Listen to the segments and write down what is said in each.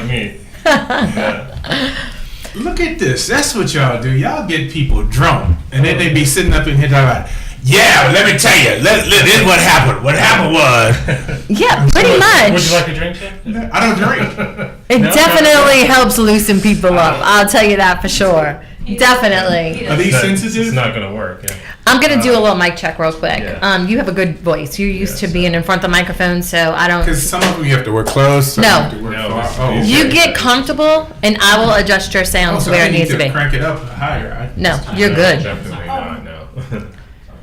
me. Yeah. Look at this. That's what y'all do. Y'all get people drunk, and then they be sitting up in here talking about, yeah, let me tell you, this is what happened. What happened was... Yeah, pretty much. Would you like a drink, Chef? I don't drink. It definitely helps loosen people up. I'll tell you that for sure. Definitely. Are these sensitive? It's not going to work. Yeah. I'm going to do a little mic check real quick. Yeah. You have a good voice. You're used to being in front of the microphone, so I don't... Because some of them you have to work close. Some No. you have to work far. this- You get comfortable, and I will adjust your sounds So where I it needs to be. crank it up higher. No, you're good. Definitely not, no.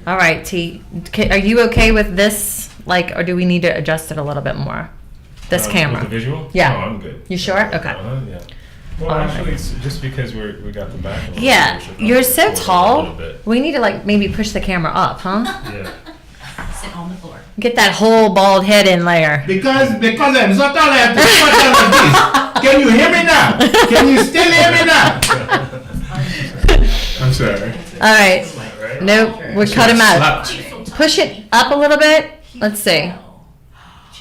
All right, T. Are you okay with this? Or do we need to adjust it a little bit more? This camera. With the visual? Yeah. No, I'm good. You sure? Okay. Yeah. Well, All actually, right. it's just because we got the back. Yeah, you're so A little tall. bit. We need to maybe push the camera up, huh? Yeah. Sit on the floor. Get that whole bald head in there. Because I'm so tall, I have to put down like this. Can you hear me now? Can you still hear me now? I'm sorry. All right. Right? Nope, we'll cut him out. Slouch. Push it up a little bit. Let's see.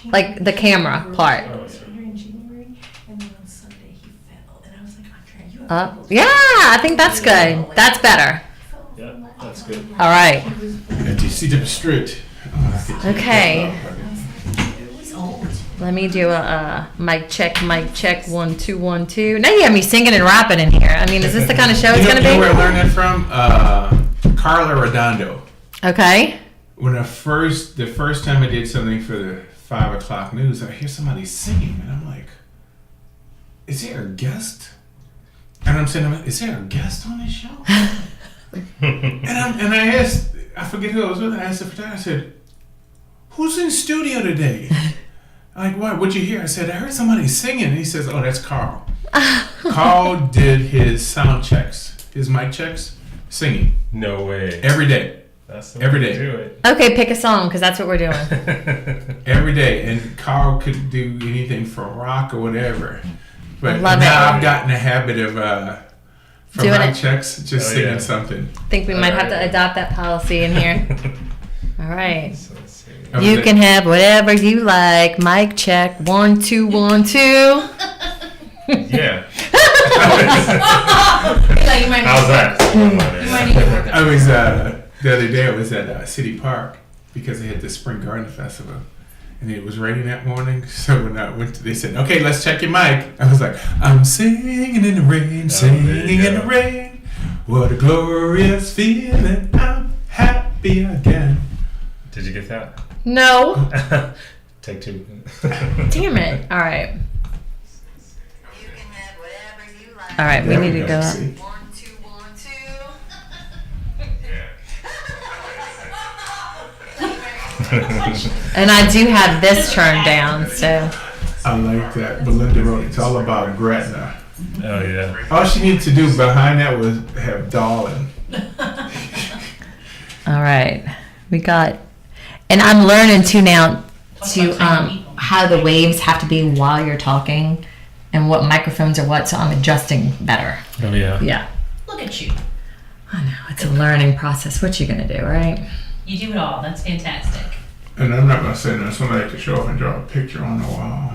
Like the camera part. In January, and then on Sunday he fell, and I was like, Andre, you Up. Yeah, I think that's good. That's better. Yeah, that's good. All right. And you sit up straight. Okay. It was old. Let me do a mic check, 1 2 1 2. Now you have me singing and rapping in here. I mean, is this the kind of show it's You gonna know where I be? learned that from? Carla Redondo. Okay. When the first time I did something for the 5 o'clock news, I hear somebody singing, and I'm like, "Is there a guest?" And I'm saying, "Is there a guest on this show?" and I asked, I forget who I was with. I asked the photographer. I said, "Who's in studio today?" I'm like, "What? What'd you hear?" I said, "I heard somebody singing." And he says, "Oh, that's Carl." Carl did his sound checks, his mic checks, singing No way. every day. That's the every way day. to do it. Okay, pick a song because that's what we're doing. Every day, and Carl could do anything from rock or whatever. But Love now it. I've gotten a habit of for Doing mic it. checks, just Oh, singing yeah. something. Think we might have to Alright. adopt that policy in here. All right. So let's see. You can have whatever you like. Mic check. 1 2 1 2. Yeah. You might How's that? You might need to work I was the other day. I was at City Park because they had the Spring Garden Festival, and it was raining that morning. So when I went to, they said, "Okay, let's check your mic." I was like, "I'm singing in the rain, singing there you in go. the rain. What a glorious feeling! I'm happy again." Did you get that? No. Take 2. Damn it. All right. All right. We There need to go, go up. see? 1 2 1 And I do have this turned down, so. I like that. Belinda wrote, "It's all about Gardner." Oh, yeah. All she needed to do behind that was have darling. All right. We got, and I'm learning too now to how the waves have to be while you're talking and what microphones are what, so I'm adjusting better. Oh, yeah. Yeah. Look at you. I know. It's a learning process. What you gonna do, right? You do it all. That's fantastic. And I'm not gonna say no. Somebody could show up and draw a picture on the wall.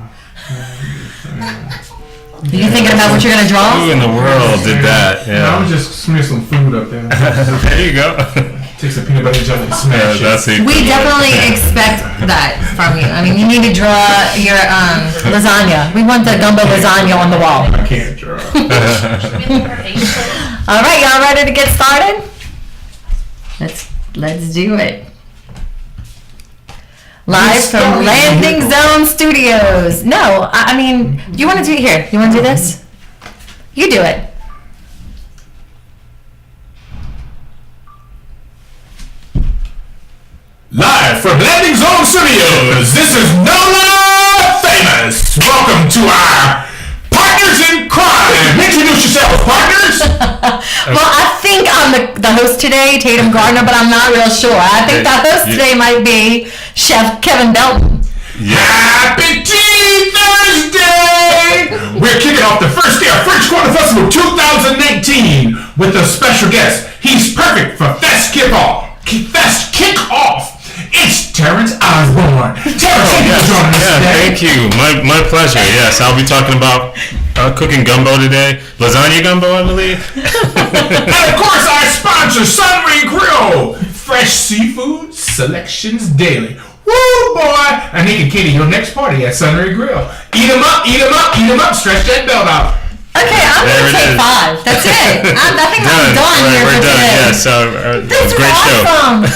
Are you thinking about what you're gonna draw? Who in the world did that? I Yeah. would just smear some food up there. There you go. Take some peanut butter jelly and smash That's it. it. We definitely expect that from you. I mean, you need to draw your lasagna. We want the gumbo lasagna on the wall. I can't draw. All right, y'all ready to get started? Let's do it. Live from Landing Zone Studios. No, I mean, you want to do it here? You want to do this? You do it. Live from Landing Zone Studios, this is NOLA Famous. Welcome to our Partners in Crime. Introduce yourselves, partners. Well, I think I'm the host today, Tatum Gardner, but I'm not real sure. I think the host today might be Chef Kevin Belton. Happy Tea Thursday! We're kicking off the first day of French Quarter Festival 2019 with a special guest. He's perfect for Fest Kickoff. Fest Kickoff. It's Terrance Osborne. Terrance, thank you for joining us Yeah, today. thank you. My pleasure. Yes, I'll be talking about cooking gumbo today. Lasagna gumbo, I believe. And of course, our sponsor, Sunray Grill. Fresh seafood, selections daily. Woo, boy! And they can cater your next party at Sunray Grill. Eat 'em up, eat 'em up, eat 'em up. Stretch that belt out. Okay, I'm There gonna it take is. 5. That's it. I think I'm done We're, here we're for done. today. Yes. So, This great is show. awesome.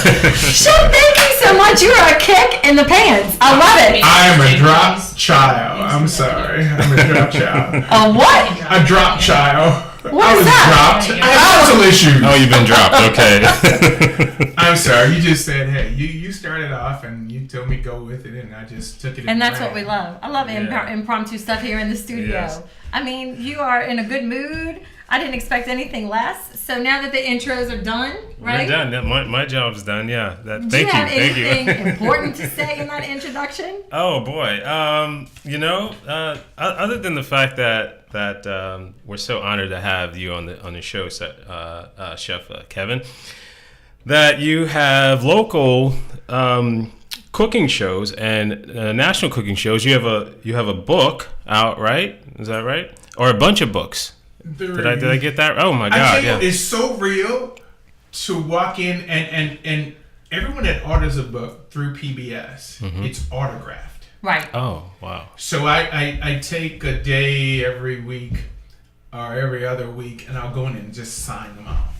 Chef, thank you so much. You are a kick in the pants. I love it. I am a drop child. I'm sorry. I'm a drop child. A what? A drop child. What I is was that? dropped. I have mental issues. Oh, you've been dropped. Okay. I'm sorry. You just said, hey, you started off and you told me go with it, and I just took it. And that's what we love. I love Yeah. impromptu stuff here in the studio. Yes. I mean, you are in a good mood. I didn't expect anything less. So now that the intros are done, right? We're done. Yeah, my job's done. Yeah. Do Thank you have Thank you. anything important to say in that introduction? Oh boy, other than the fact that we're so honored to have you on the show, Chef Kevin, that you have local cooking shows and national cooking shows. You have a book out, right? Is that right? Or a bunch of books? Did I get that? Oh my I God! tell Yeah. you, it's so real to walk in and everyone that orders a book through PBS, it's autographed. Right. Oh wow. So I take a day every week or every other week, and I'll go in and just sign them off.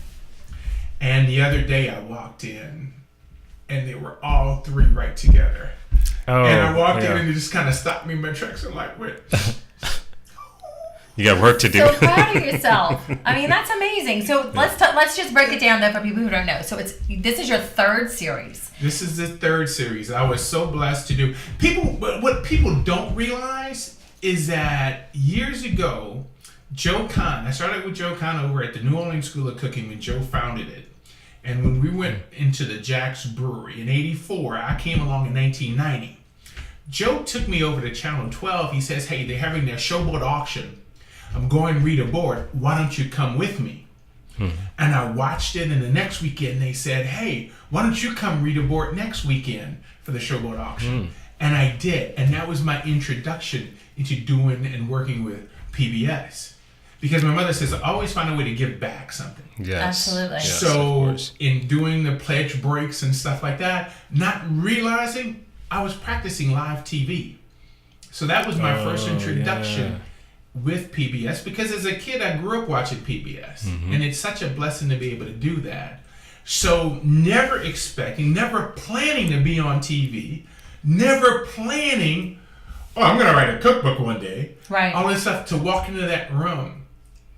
And the other day I walked in, and they were all 3 right together. Oh. And I walked yeah. in, and it just kind of stopped me in my tracks. I'm like, wait. You got work to do. So proud of yourself. I mean, that's amazing. So let's just break it down though for people who don't know. So this is your 3rd series. This is the 3rd series. I was so blessed to do. What people don't realize is that years ago, Joe Kahn, I started with Joe Kahn over at the New Orleans School of Cooking when Joe founded it. And when we went into the Jack's Brewery in '84, I came along in 1990. Joe took me over to Channel 12. He says, hey, they're having their showboat auction. I'm going to read a board. Why don't you come with me? And I watched it, and the next weekend they said, hey, why don't you come read a board next weekend for the showboat auction? And I did. And that was my introduction into doing and working with PBS. Because my mother says, always find a way to give back something. Yes. Absolutely. Yes, So of course. in doing the pledge breaks and stuff like that, not realizing I was practicing live TV. So that was my first introduction with PBS, because as a kid I grew up watching PBS, and it's such a blessing to be able to do that. So never expecting, never planning to be on TV, never planning, oh, I'm going to write a cookbook one day. Right. All this stuff, to walk into that room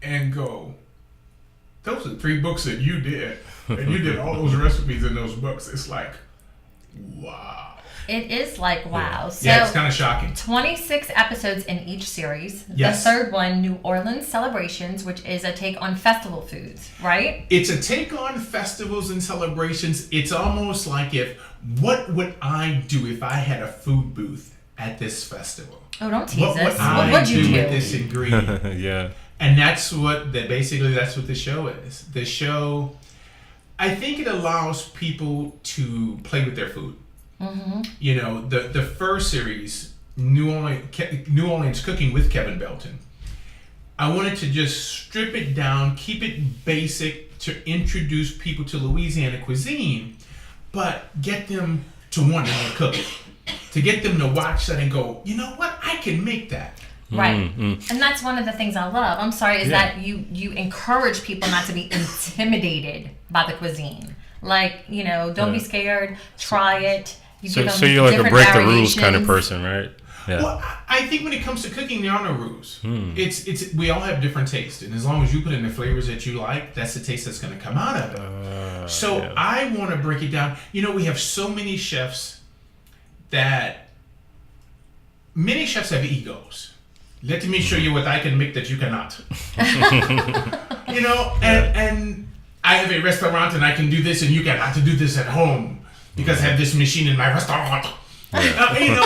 and go, those are 3 books that you did, and you did all those recipes in those books. It's like, wow. It is like wow. So Yeah, it's kind of shocking. 26 episodes in each series. Yes. The 3rd one, New Orleans Celebrations, which is a take on festival foods, right? It's a take on festivals and celebrations. It's almost like what would I do if I had a food booth at this festival? Oh, don't tease What would us. What I would you do do? with this ingredient? Yeah. And that's what the show is. The show, I think it allows people to play with their food. You know, the first series, New Orleans Cooking with Kevin Belton, I wanted to just strip it down, keep it basic, to introduce people to Louisiana cuisine, but get them to want to cook it. To get them to watch that and go, you know what, I can make that. Right. And that's one of the things I love. I'm sorry, is that you encourage people not to be intimidated by the cuisine. Like, you know, don't be scared, try it. You give them So you're like a different break the rules kind of variations. person, right? Yeah. Well, I think when it comes to cooking, there are no rules. It's we all have different tastes, and as long as you put in the flavors that you like, that's the taste that's going to come out of it. So yeah. I want to break it down. You know, we have so many chefs that many chefs have egos. Let me show you what I can make that you cannot. You know, and I have a restaurant and I can do this, and you cannot do this at home because I have this machine in my restaurant. You know,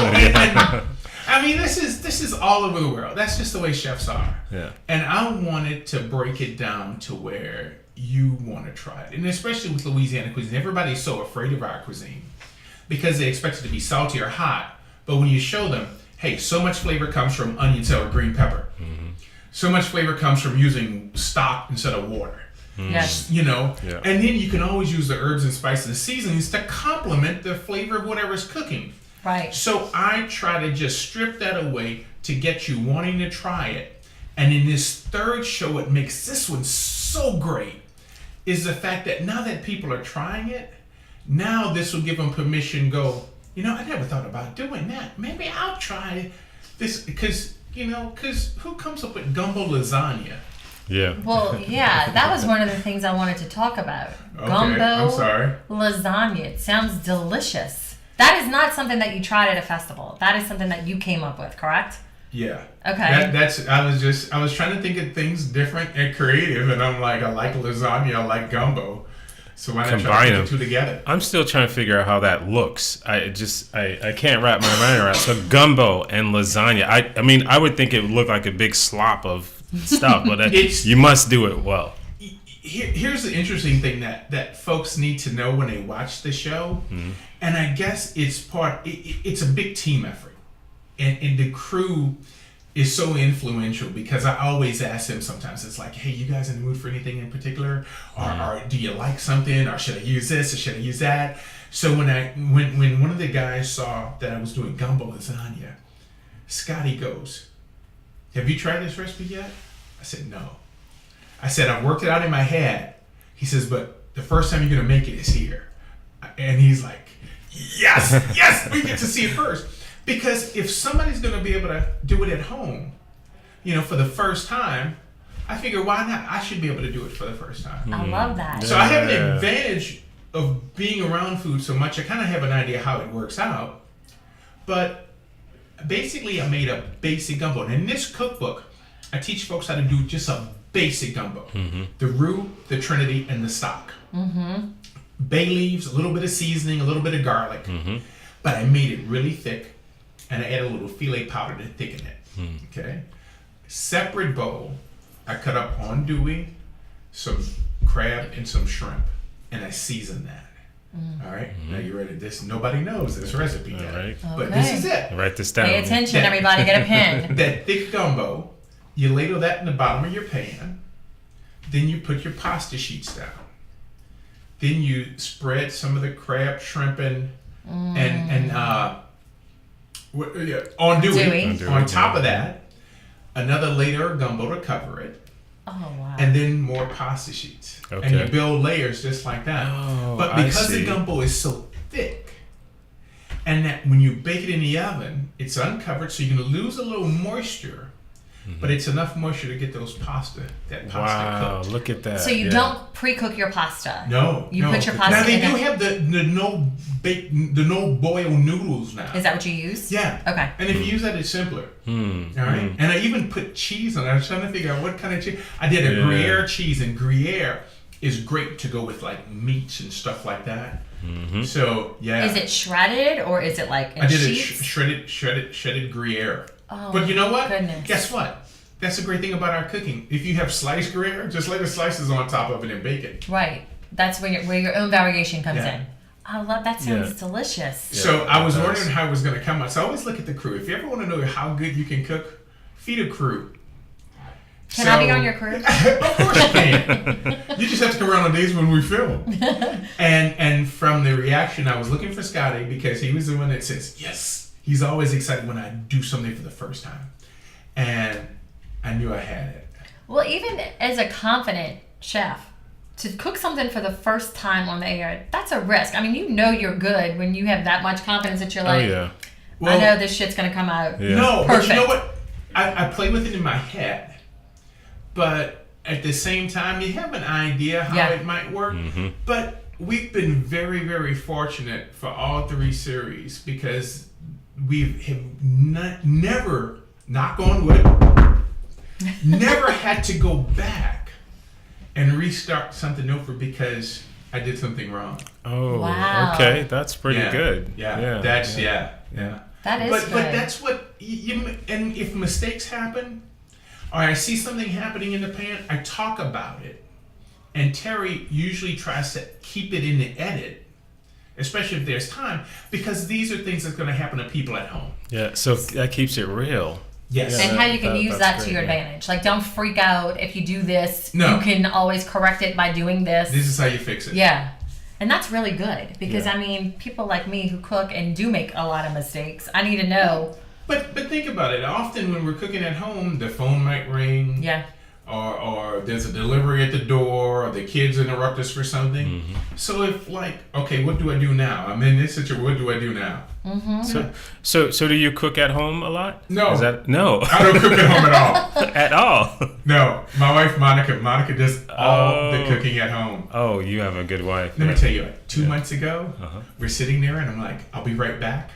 I mean, this is all over the world. That's just the way chefs are. Yeah. And I wanted to break it down to where you want to try it, and especially with Louisiana cuisine, everybody's so afraid of our cuisine because they expect it to be salty or hot. But when you show them, hey, so much flavor comes from onions or green pepper. So much flavor comes from using stock instead of water. Yes. You know, and then you can always use the herbs and spices and seasonings to complement the flavor of whatever's cooking. Right. So I try to just strip that away to get you wanting to try it. And in this third show, what makes this one so great is the fact that now that people are trying it, now this will give them permission to go, you know, I never thought about doing that. Maybe I'll try this because who comes up with gumbo lasagna? Yeah. Well, yeah, that was one of the things I wanted to talk about. Okay, Gumbo I'm sorry. lasagna. It sounds delicious. That is not something that you tried at a festival. That is something that you came up with, correct? Yeah. Okay. I was trying to think of things different and creative, and I'm like, I like lasagna, I like gumbo. So why not try to put the two together? I'm still trying to figure out how that looks. I can't wrap my mind around. So gumbo and lasagna. I mean, I would think it would look like a big slop of stuff, but you must do it well. Here's the interesting thing that folks need to know when they watch the show, and I guess it's a big team effort, and the crew is so influential because I always ask them sometimes, it's like, hey, you guys in the mood for anything in particular? Or do you like something? Or should I use this? Or should I use that? So when one of the guys saw that I was doing gumbo lasagna, Scotty goes, have you tried this recipe yet? I said, no. I said, I've worked it out in my head. He says, but the first time you're going to make it is here. And he's like, yes, we get to see it first. Because if somebody's going to be able to do it at home, for the first time, I figure why not? I should be able to do it for the first time. I love that. So I have an advantage of being around food so much. I kind of have an idea how it works out. But basically, I made a basic gumbo. And in this cookbook, I teach folks how to do just a basic gumbo. The roux, the trinity, and the stock. Bay leaves, a little bit of seasoning, a little bit of garlic. But I made it really thick. And I add a little filet powder to thicken it. Okay? Separate bowl, I cut up andouille, some crab, and some shrimp. And I season that. All right? Now you ready? Nobody knows this recipe yet. Right. But this is it. Write this down. Pay attention, everybody. Get a pen. That thick gumbo, you ladle that in the bottom of your pan. Then you put your pasta sheets down. Then you spread some of the crab, shrimp, and andouille. On top of that, another layer of gumbo to cover it. Oh, wow. And then more pasta sheets. Okay. And you build layers just like that. Oh, but because the gumbo is so thick, and that when you bake it in the oven, it's uncovered, so you're going to lose a little moisture. But it's enough moisture to get those pasta cooked. Wow, look at that. So you don't pre-cook your pasta. No. You put your pasta now they in do have the no boil noodles now. Is that what you use? Yeah. Okay. And if you use that, it's simpler. All right. And I even put cheese on it. I was trying to figure out what kind of cheese. I did a Gruyere cheese, and Gruyere is great to go with like meats and stuff like that. So yeah. Is it shredded or is it like in I did sheets? a shredded Gruyere. Oh, but you know what? Goodness. Guess what? That's the great thing about our cooking. If you have sliced Gruyere, just lay the slices on top of it and bake it. Right. That's where your own variation comes in. I love that. Sounds delicious. Yeah, so I was wondering how it was going to come out. So I always look at the crew. If you ever want to know how good you can cook, feed a crew. Can I be on your crew? Of course you can. You just have to come around on days when we film. And from the reaction, I was looking for Scotty because he was the one that says, yes. He's always excited when I do something for the first time. And I knew I had it. Well, even as a confident chef, to cook something for the first time on the air, that's a risk. I mean, you're good when you have that much confidence that you're like, Well, I know this shit's going to come out. Yeah. No, perfect. But you know what? I play with it in my head. But at the same time, you have an idea how it might work. But we've been very, very fortunate for all 3 series because we have never, knock on wood, never had to go back and restart something over because I did something wrong. Oh, wow. Okay, that's pretty good. Yeah. That is good. But that's what and if mistakes happen, or I see something happening in the pan, I talk about it. And Terry usually tries to keep it in the edit especially if there's time, because these are things that's going to happen to people at home. Yeah, so that keeps it real. Yes. And how you can use that's that to great, your yeah. advantage. Like, don't freak out if you do this. No. You can always correct it by doing this. This is how you fix it. Yeah. And that's really good because, Yeah. I mean, people like me who cook and do make a lot of mistakes, I need to know. But think about it. Often when we're cooking at home, the phone might ring. Yeah. Or there's a delivery at the door, or the kids interrupt us for something. Mm-hmm. So if okay, what do I do now? I'm in this situation. What do I do now? Mm-hmm. So do you cook at home a lot? No. No. I don't cook at home at all. At all? No, my wife Monica does all the cooking at home. Oh, you have a good wife. Let yeah. me tell you, 2 months ago, Uh-huh. we're sitting there, and I'm like, I'll be right back.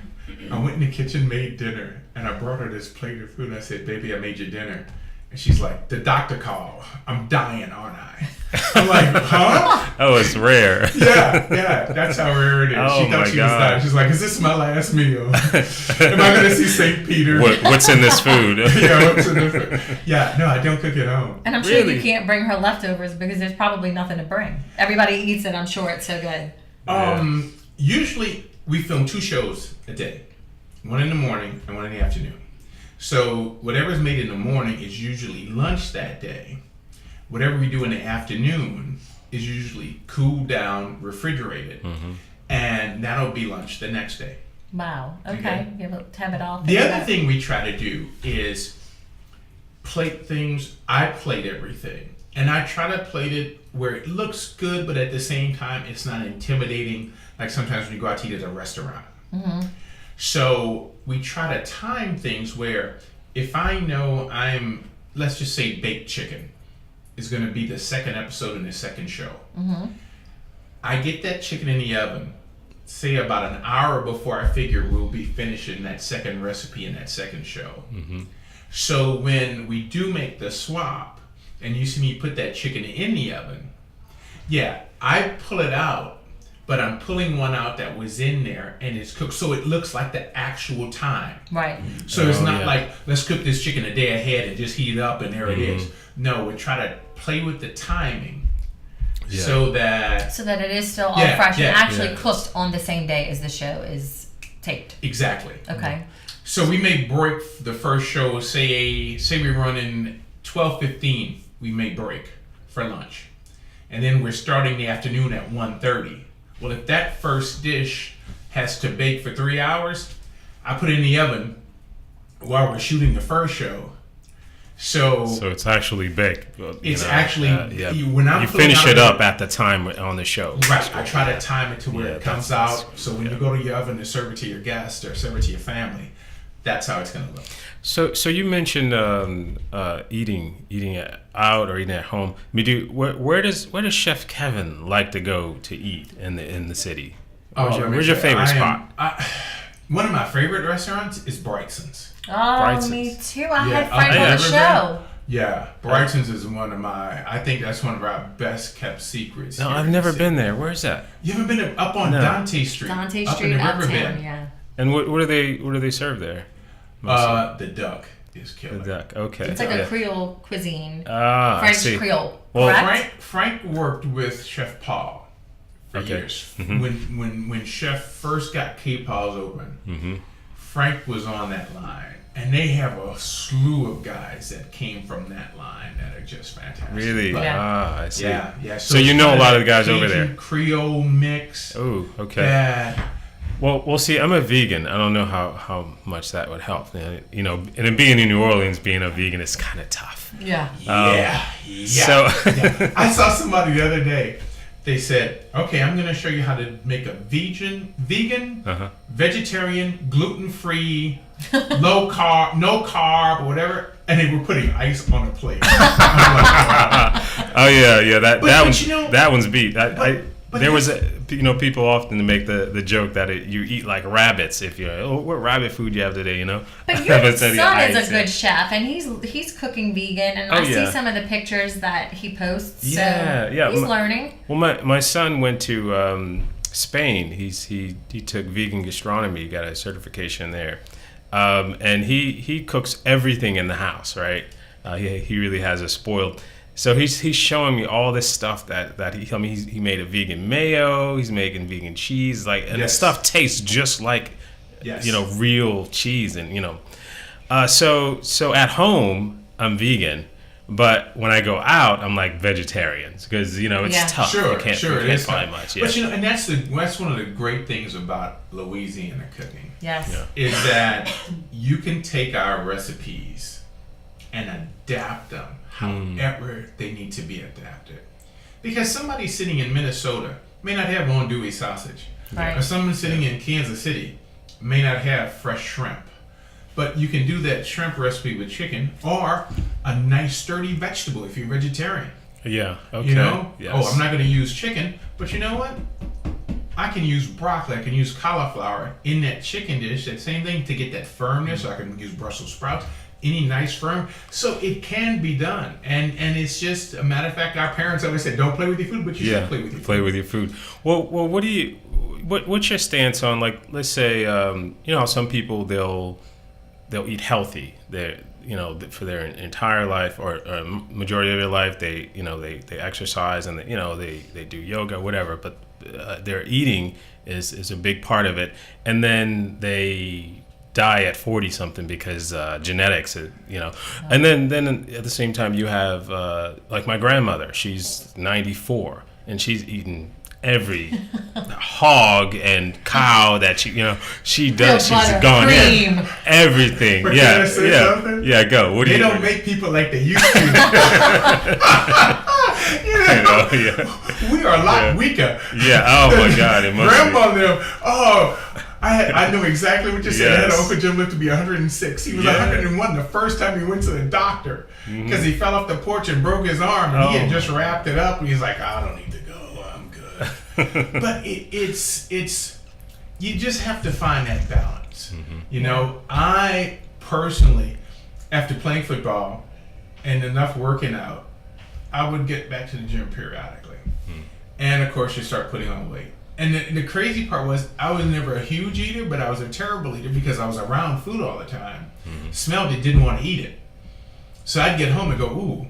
I went in the kitchen, made dinner, and I brought her this plate of food. And I said, "Baby, I made your dinner." And she's like, "The doctor called. I'm dying, aren't I?" I'm like, "Huh?" Oh, it's rare. Yeah, that's how rare it is. Oh, She thought my she was God. dying. She's like, "Is this my last meal? Am I going to see St. Peter?" What's in this food? Yeah, what's in the food? Yeah, no, I don't cook at home. And I'm sure Really? you can't bring her leftovers because there's probably nothing to bring. Everybody eats it, I'm sure it's so good. Usually we film 2 shows a day, one in the morning and one in the afternoon. So whatever's made in the morning is usually lunch that day. Whatever we do in the afternoon is usually cooled down, refrigerated, and that'll be lunch the next day. Wow. Okay. Okay. You have it all. The figured other out. thing we try to do is plate things. I plate everything, and I try to plate it where it looks good, but at the same time, it's not intimidating. Like sometimes when you go out to eat at a restaurant. So we try to time things where if I know let's just say baked chicken is going to be the second episode in the second show. I get that chicken in the oven, say about an hour before I figure we'll be finishing that second recipe in that second show. So when we do make the swap and you see me put that chicken in the oven, yeah, I pull it out, but I'm pulling one out that was in there and it's cooked so it looks like the actual time. Right. So it's Oh, not yeah. like, let's cook this chicken a day ahead and just heat it up and there it is. No, we try to play with the timing so that... So that it is still all Yeah, fresh yeah, and actually yeah. cooked on the same day as the show is taped. Exactly. Okay. So we may break the first show, say we run in 12:15, we may break for lunch. And then we're starting the afternoon at 1:30. Well, if that first dish has to bake for 3 hours, I put it in the oven while we're shooting the first show. So it's actually baked. it's actually, when I'm you pulling finish out it of up at the time on the show. Right, I try to time it to where Yeah, it comes that's- out. So when you go to your oven to serve it to your guest or serve it to your family, that's how it's going to look. So you mentioned eating out or eating at home. I mean, where does Chef Kevin like to go to eat in the city? Where's your favorite spot? One of my favorite restaurants is Brightson's. Oh, Brightson's. me too. I Yeah, had Frank I've on the never show. Yeah, Brightson's is I think that's one of our best kept secrets. No, here I've in the never city. been there. Where's that? You haven't been up on No. Dante Street? Dante up Street, in the Uptown, Riverbend. yeah. And what do they serve there? The duck is The killer. duck. Okay. It's like a Yeah. Creole cuisine. Ah, I French see. Creole. Well, correct? Frank worked with Chef Paul for Okay. years. Mhm. When Chef first got K-Paws open, Mm-hmm. Frank was on that line, and they have a slew of guys that came from that line that are just fantastic. Really? But, Yeah. Ah, I see. yeah. So you know a lot of the guys over Cajun there. Creole mix. Oh, okay. That Well, see, I'm a vegan. I don't know how much that would help. You know, and then being in New Orleans, being a vegan is kind of tough. Yeah. yeah. So, Yeah. I saw somebody the other day. They said, "Okay, I'm going to show you how to make a vegan, uh-huh. vegetarian, gluten-free, low carb, no carb, or whatever." And they were putting ice on a plate. I'm like, wow. Oh yeah, that But one's you know- that one's beat. but There was people often make the joke that you eat like rabbits if you're what rabbit food you have today, you know. But your Instead son of is ice, a good chef, and he's cooking vegan, and Oh, I see yeah. some of the pictures that he posts. Yeah, so yeah. He's learning. Well, my son went to Spain. He took vegan gastronomy. He got a certification there, and he cooks everything in the house. Right, he really has us spoiled. So he's showing me all this stuff that he made a vegan mayo. He's making vegan cheese, and the stuff tastes just like real cheese, and so at home I'm vegan, but when I go out I'm like vegetarian because it's tough. Sure, you can't find much. Yeah. But and that's one of the great things about Louisiana cooking. Yes. Is that you can take our recipes and adapt them however they need to be adapted. Because somebody sitting in Minnesota may not have andouille sausage. Right. Or someone sitting in Kansas City may not have fresh shrimp. But you can do that shrimp recipe with chicken or a nice sturdy vegetable if you're vegetarian. Yeah. Okay. Yes. Oh, I'm not going to use chicken, but you know what? I can use broccoli, I can use cauliflower in that chicken dish, that same thing to get that firmness. I can use Brussels sprouts, any nice firm. So it can be done. And it's just a matter of fact, our parents always said, don't play with your food, but you should play with your food. Play with your food. Well, what's your stance on, let's say, some people they'll eat healthy. For their entire life or majority of their life, they exercise and they do yoga, whatever. But their eating is a big part of it, and then they die at 40 something because genetics, and then at the same time you have like my grandmother. She's 94 and she's eaten every hog and cow that she does. She's gone in everything. But can I say something? Yeah, go. What do they you don't make people like they used to. We are a lot weaker. Yeah. Oh my God. It must Grandma and them. Oh, I know exactly what you're saying. I had Uncle Jim lived to be 106. He was 101 the first time he went to the doctor because he fell off the porch and broke his arm, and he had just wrapped it up. And he's like, I don't need to go. I'm good. But it's you just have to find that balance. I personally, after playing football and enough working out, I would get back to the gym periodically. And of course you start putting on weight. And the crazy part was I was never a huge eater, but I was a terrible eater because I was around food all the time. Smelled it, didn't want to eat it. So I'd get home and go, ooh,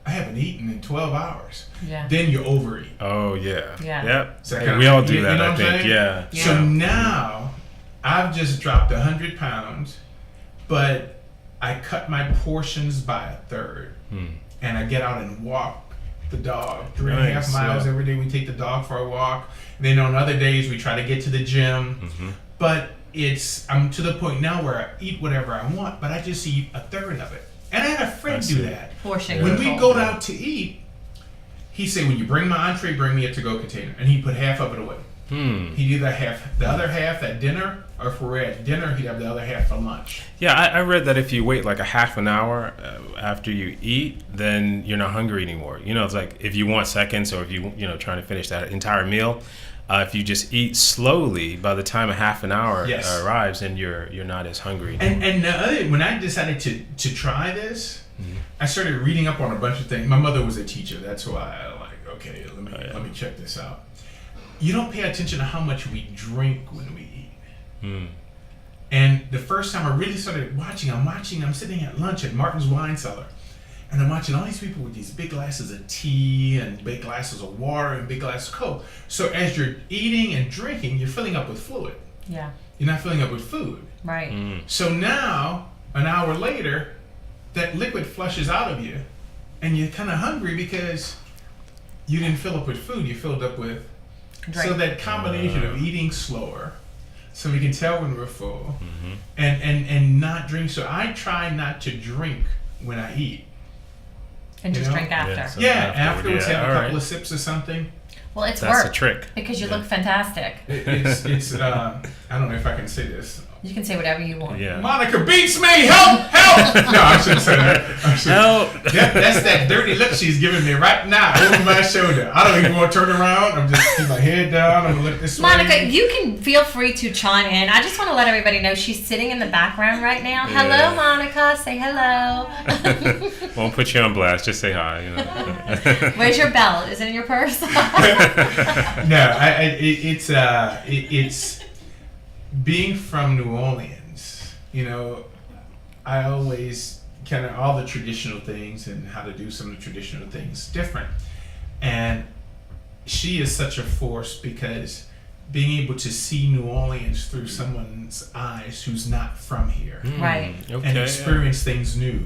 I haven't eaten in 12 hours. Yeah. Then you overeat. Oh, yeah. Yeah. Yep. So We all do that, what I I'm think. saying? Yeah. So now I've just dropped 100 pounds, but I cut my portions by a third. And I get out and walk the dog 3.5 miles every day. We take the dog for a walk. Then on other days we try to get to the gym. But I'm to the point now where I eat whatever I want, but I just eat a third of it. And I had a friend do that. Portion When control. we go out to eat, he said, when you bring my entree, bring me a to-go container. And he put half of it away. He'd either have the other half at dinner, or if we're at dinner, he'd have the other half for lunch. Yeah, I read that if you wait like a half an hour after you eat, then you're not hungry anymore. It's like if you want seconds, or if you trying to finish that entire meal, if you just eat slowly, by the time a half an hour arrives, then you're not as hungry anymore. And the other, when I decided to try this, I started reading up on a bunch of things. My mother was a teacher, that's why I okay, let me check this out. You don't pay attention to how much we drink when we eat. And the first time I really started watching, I'm sitting at lunch at Martin's Wine Cellar, and I'm watching all these people with these big glasses of tea and big glasses of water and big glasses of Coke. So as you're eating and drinking, you're filling up with fluid. Yeah. You're not filling up with food. Right. So now, an hour later, that liquid flushes out of you, and you're kind of hungry because you didn't fill up with food, you filled up with drink. So that combination of eating slower, so we can tell when we're full, and not drink. So I try not to drink when I eat. And just drink after. Afterwards have a couple of sips of something. Well, it's That's work. a trick. Because you look fantastic. It's I don't know if I can say this. You can say whatever you want. Yeah. Monica beats me! Help! No, I shouldn't say that. Help! That's that dirty look she's giving me right now over my shoulder. I don't even want to turn around. I'm just keep my head down. I'm gonna look this way. Monica, you can feel free to chime in. I just want to let everybody know she's sitting in the background right now. Yeah. Hello, Monica. Say hello. Won't put you on blast. Just say hi. Where's your belt? Is it in your purse? No, it's being from New Orleans. I always kind of all the traditional things and how to do some of the traditional things different. And she is such a force because being able to see New Orleans through someone's eyes who's not from here, Right. and experience things new.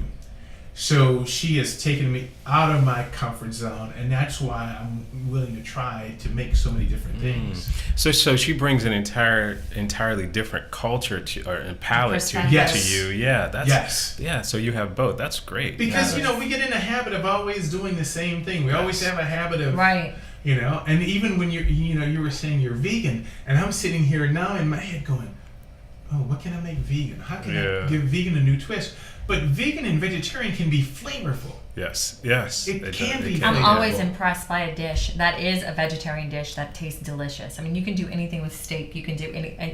So she has taken me out of my comfort zone, and that's why I'm willing to try to make so many different things. So she brings an entirely different culture to and palette to Perspective. you. Yeah, that's Yes. yeah. So you have both. That's great. Because we get in a habit of always doing the same thing. We always have a habit of Right. and even when you were saying you're vegan, and I'm sitting here now in my head going, oh, what can I make vegan? How can I give vegan a new twist? But vegan and vegetarian can be flavorful. Yes. It can be. I'm flavorful. always impressed by a dish that is a vegetarian dish that tastes delicious. I mean, you can do anything with steak. You can do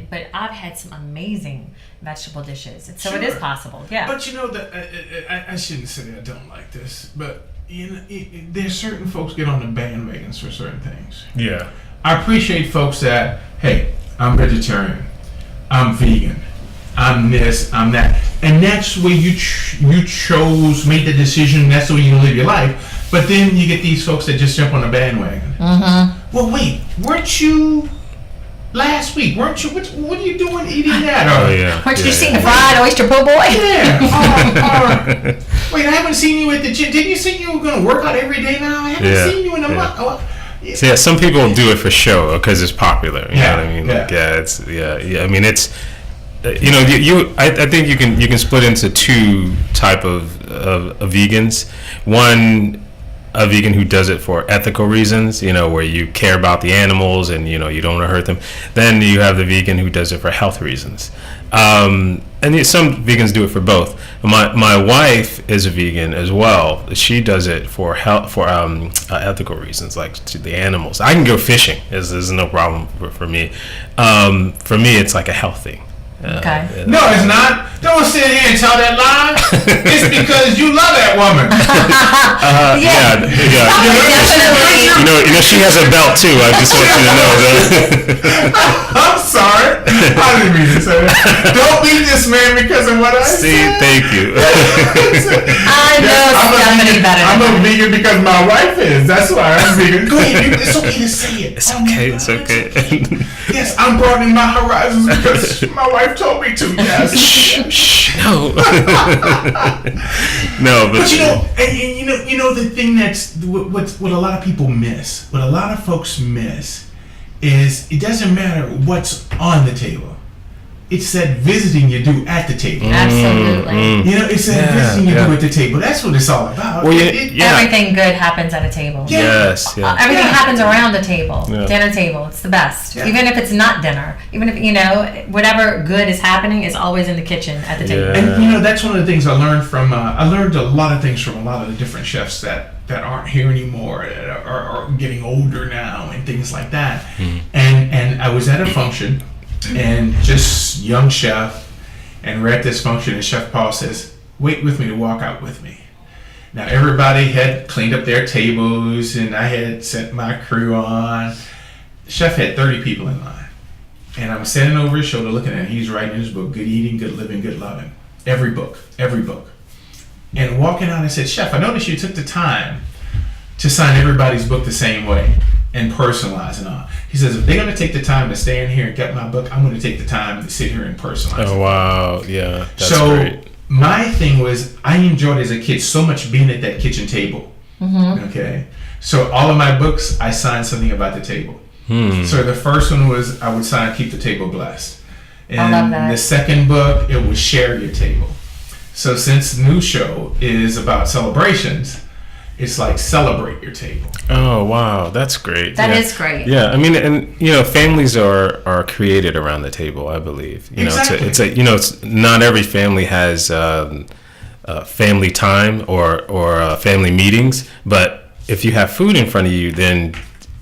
but I've had some amazing vegetable dishes, so it is Sure. possible. Yeah. But I shouldn't say I don't like this, but there's certain folks get on the bandwagons for certain things. Yeah. I appreciate folks that, hey, I'm vegetarian, I'm vegan, I'm this, I'm that, and that's the way you made the decision. That's the way you live your life. But then you get these folks that just jump on the bandwagon. Well, wait, weren't you last week? Weren't you? What are you doing eating that? Oh yeah. Weren't you seeing the fried oyster po' boy? Yeah. Wait, I haven't seen you at the gym. Didn't you say you were going to work out every day now? I haven't seen you in a month. Oh, So yeah, some people do it for show because it's popular. You know what I mean? Yeah. Like, yeah. I mean, it's I think you can split into two type of vegans. One, a vegan who does it for ethical reasons, where you care about the animals and you don't want to hurt them. Then you have the vegan who does it for health reasons. And some vegans do it for both. My wife is a vegan as well. She does it for ethical reasons, like to the animals. I can go fishing. There's no problem for me. For me, it's like a health thing. Okay. No, it's not. Don't sit here and tell that lie. It's because you love that woman. Yeah. Definitely. She has a belt too. I just want you to know that. I'm sorry. I didn't mean to say that. Don't beat this man because of what I See, said. thank you. I know Stephanie better. I'm a vegan because my wife is. That's why I'm vegan. Go ahead. It's okay to say it. It's okay. It's okay. Yes, I'm broadening my horizons because my wife told me to. Yes. Shh. No. No, but the thing that's what a lot of people miss. What a lot of folks miss is it doesn't matter what's on the table. It's that visiting you do at the table. Absolutely. It's that visiting you do at the table. That's what it's all about. Well, Everything good happens at a table. Yeah. Yes. Everything happens around the table, Yeah. dinner table. It's the best. Yeah. Even if it's not dinner, even if whatever good is happening is always in the kitchen at the table. And that's one of the things I learned from. I learned a lot of things from a lot of the different chefs that aren't here anymore, that are getting older now, and things like that. And I was at a function, and just young chef, and we're at this function, and Chef Paul says, "Wait with me to walk out with me." Now everybody had cleaned up their tables, and I had sent my crew on. Chef had 30 people in line, and I'm standing over his shoulder looking at him. He's writing his book, Good Eating, Good Living, Good Loving. Every book. And walking out, I said, "Chef, I noticed you took the time to sign everybody's book the same way and personalize and all." He says, "If they're going to take the time to stay in here and get my book, I'm going to take the time to sit here and personalize Oh it." wow, yeah, that's So great. my thing was, I enjoyed as a kid so much being at that kitchen table. Okay, so all of my books, I signed something about the table. So the first one was I would sign "Keep the Table Blessed," and I love that. the second book it was "Share Your Table." So since the new show is about celebrations, it's like celebrate your table. Oh wow, that's great. That is great. Yeah, I mean, and families are created around the table. I believe. Exactly. It's not every family has family time or family meetings, but if you have food in front of you, then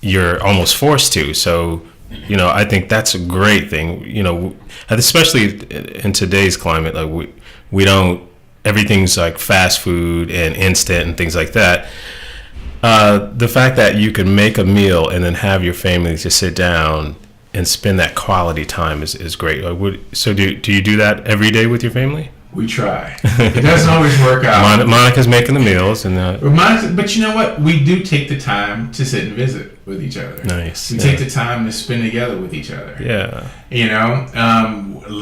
you're almost forced to. So, I think that's a great thing. Especially in today's climate, like we don't. Everything's like fast food and instant and things like that. The fact that you can make a meal and then have your family just sit down and spend that quality time is great. So do you do that every day with your family? We try. It doesn't always work out. Monica's making the meals, and But you know what? We do take the time to sit and visit with each other. Nice. We take the time to spend together with each other. Yeah. You know,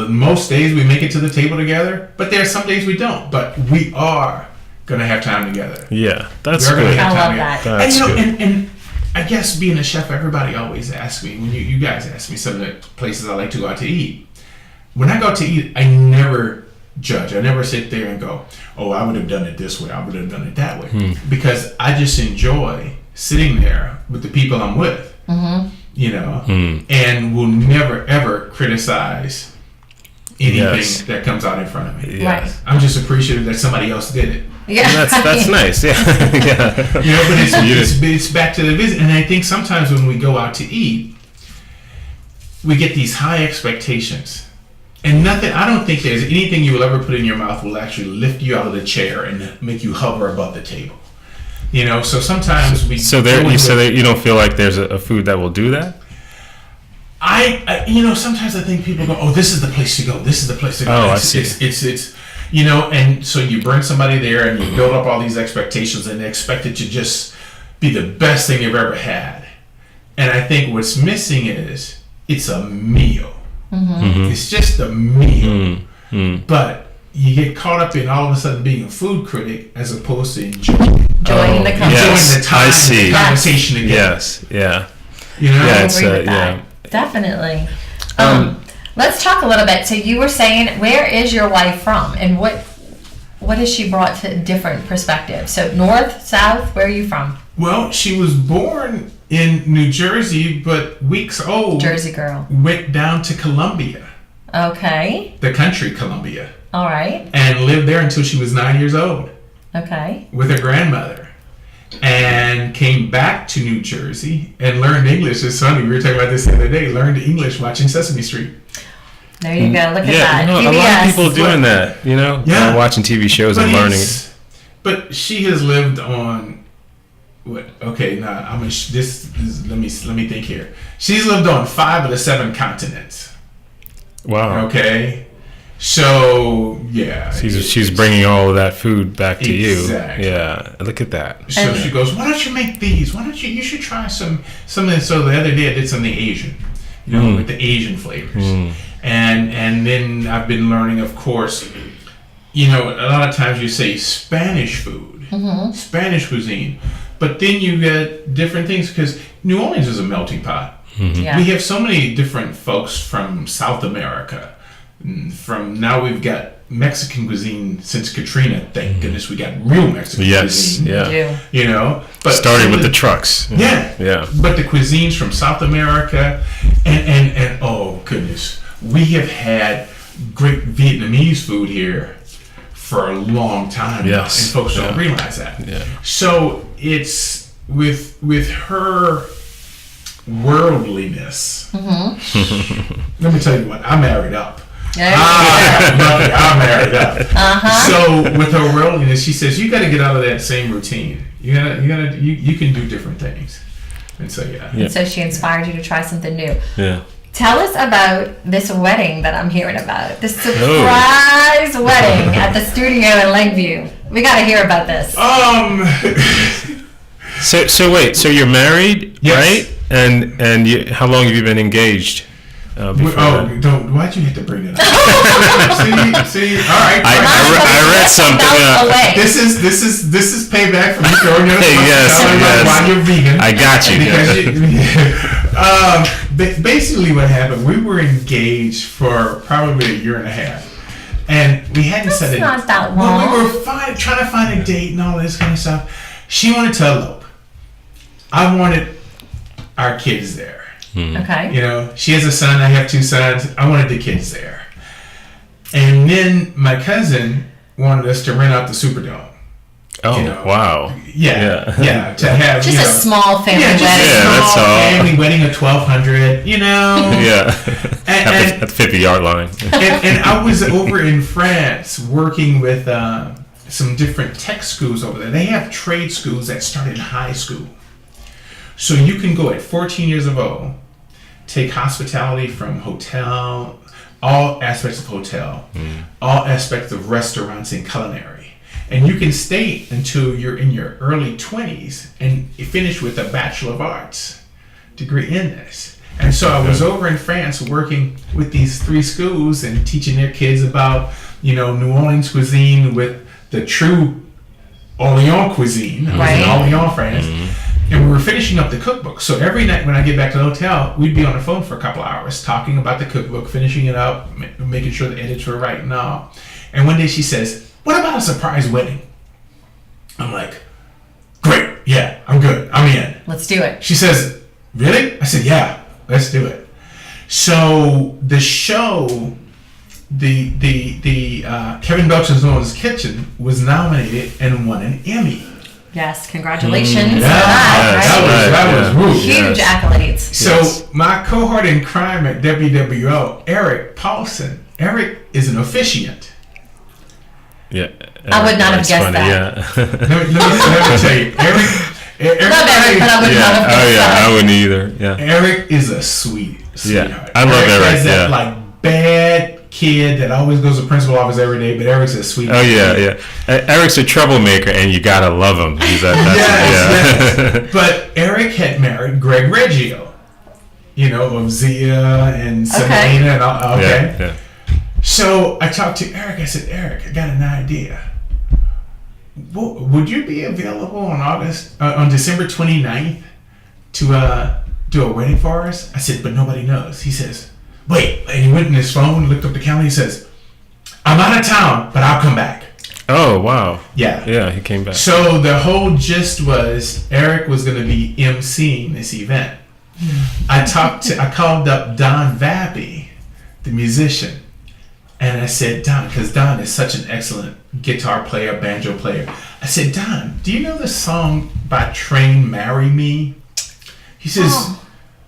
most days we make it to the table together, but there are some days we don't. But we are gonna have time together. Yeah, that's We're gonna good. have I time love together. that. That's and, good. and I guess being a chef, everybody always asks me, when you guys ask me some of the places I like to go out to eat. When I go out to eat, I never judge. I never sit there and go, oh, I would have done it this way. I would have done it that way. Because I just enjoy sitting there with the people I'm with, you know, and will never, ever criticize anything that comes out in front of me. Yeah. Right. I'm just appreciative that somebody else did it. Yeah. And that's nice. Yeah. Yeah. You know, but it's back to the visit. And I think sometimes when we go out to eat, we get these high expectations. And I don't think there's anything you will ever put in your mouth will actually lift you out of the chair and make you hover above the table. You know, so sometimes we... So you don't feel like there's a food that will do that? I you know, sometimes I think people go, oh, this is the place to go. This is the place to go. Oh, I see. see. It's you know, and so you bring somebody there and you build up all these expectations and they expect it to just be the best thing they've ever had. And I think what's missing is it's a meal. It's just a meal. But you get caught up in all of a sudden being a food critic as opposed to enjoying Joining the company. Yes, the time, I see. the conversation together. Yes. Yeah. You know? Yeah, I it's, agree with that. yeah. Definitely. Let's talk a little bit. So you were saying, where is your wife from, and what has she brought to different perspectives? So north, south, where are you from? Well, she was born in New Jersey, but weeks old. Jersey girl. Went down to Columbia, Okay. the country Columbia, All right. and lived there until she was 9 years old Okay. with her grandmother. And came back to New Jersey and learned English. It's funny, we were talking about this the other day. Learned English watching Sesame Street. There you go. Look at Yeah, that. you know, a lot of people doing that, you know, Yeah. watching TV shows and learning. But she has lived on what? Okay, now I'm gonna. Let me think here. She's lived on 5 of the 7 continents. Wow. Okay, so yeah, She's bringing all of that food back to Exactly. you. Yeah. Look at that. So she goes, why don't you make these? Why don't you should try some of this. So the other day I did something Asian, you know, with the Asian flavors. And then I've been learning, of course, you know, a lot of times you say Spanish food, Spanish cuisine, but then you get different things because New Orleans is a melting pot. Yeah. We have so many different folks from South America. Now we've got Mexican cuisine since Katrina. Thank goodness we got real Mexican Yes. cuisine. Yeah. You do. You know, but Started with the trucks. yeah. Yeah. But the cuisines from South America and oh goodness, we have had great Vietnamese food here for a long time now, Yes. and folks don't realize that. Yeah. So it's with her worldliness. Let me tell you what, I'm married up. I'm married up. So with her worldliness, she says you got to get out of that same routine. You can do different things. And so Yeah. So she inspired you to try something new. Yeah. Tell us about this wedding that I'm hearing about. This surprise wedding at the studio in Lakeview. We got to hear about this. So wait. So you're married, Yes. right? And how long have you been engaged? Before that? Why'd you have to bring it up? see, all right. I read something. Away. This is payback for me throwing you Yes, yes. while you're vegan. I got you. Basically, what happened? We were engaged for probably a year and a half, and we hadn't set it. not that Well, long. we were trying to find a date and all this kind of stuff. She wanted to elope. I wanted our kids there. Okay. You know, she has a son. I have 2 sons. I wanted the kids there. And then my cousin wanted us to rent out the Superdome. Oh, You know. wow. Yeah. To have Just a small family just wedding. a small that's all. family wedding of 1,200. You know. Yeah. And- at the 50-yard line. and I was over in France working with some different tech schools over there. They have trade schools that start in high school. So you can go at 14 years of old, take hospitality from hotel, all aspects of hotel, all aspects of restaurants and culinary. And you can stay until you're in your early 20s and finish with a Bachelor of Arts degree in this. And so I was over in France working with these 3 schools and teaching their kids about, New Orleans cuisine with the true Orleans cuisine. I was in Orleans, France. And we were finishing up the cookbook. So every night when I get back to the hotel, we'd be on the phone for a couple hours talking about the cookbook, finishing it up, making sure the edits were right and all. And one day she says, "What about a surprise wedding?" I'm like, "Great, yeah, I'm good, I'm in. Let's do it." She says, "Really?" I said, "Yeah, let's do it." So the show, the Kevin Belton's Noah's Kitchen was nominated and won an Emmy. Yes, congratulations. That was huge accolades. So my cohort in crime at WWO, Eric Paulson. Eric is an officiant. Yeah, I would not have guessed funny, that. Yeah. let me tell you, Eric. Love Eric, but I would not have guessed that. I wouldn't either. Yeah. Eric is a sweetheart. Yeah, I love Eric. Has that bad kid that always goes to principal office every day, but Eric's a sweet. Oh yeah. Eric's a troublemaker, and you gotta love him. He's yes. But Eric had married Greg Reggio, of Zia and Selena and all. Okay. Yeah. So I talked to Eric. I said, "Eric, I got an idea. Would you be available on December 29th to do a wedding for us?" I said, "But nobody knows." He says, "Wait," and he went in his phone, looked up the calendar. He says, "I'm out of town, but I'll come back." Oh wow. Yeah, he came back. So the whole gist was Eric was going to be emceeing this event. I called up Don Vappy, the musician. And I said, "Don," because Don is such an excellent guitar player, banjo player. I said, "Don, do you know the song by Train, Marry Me?" He says,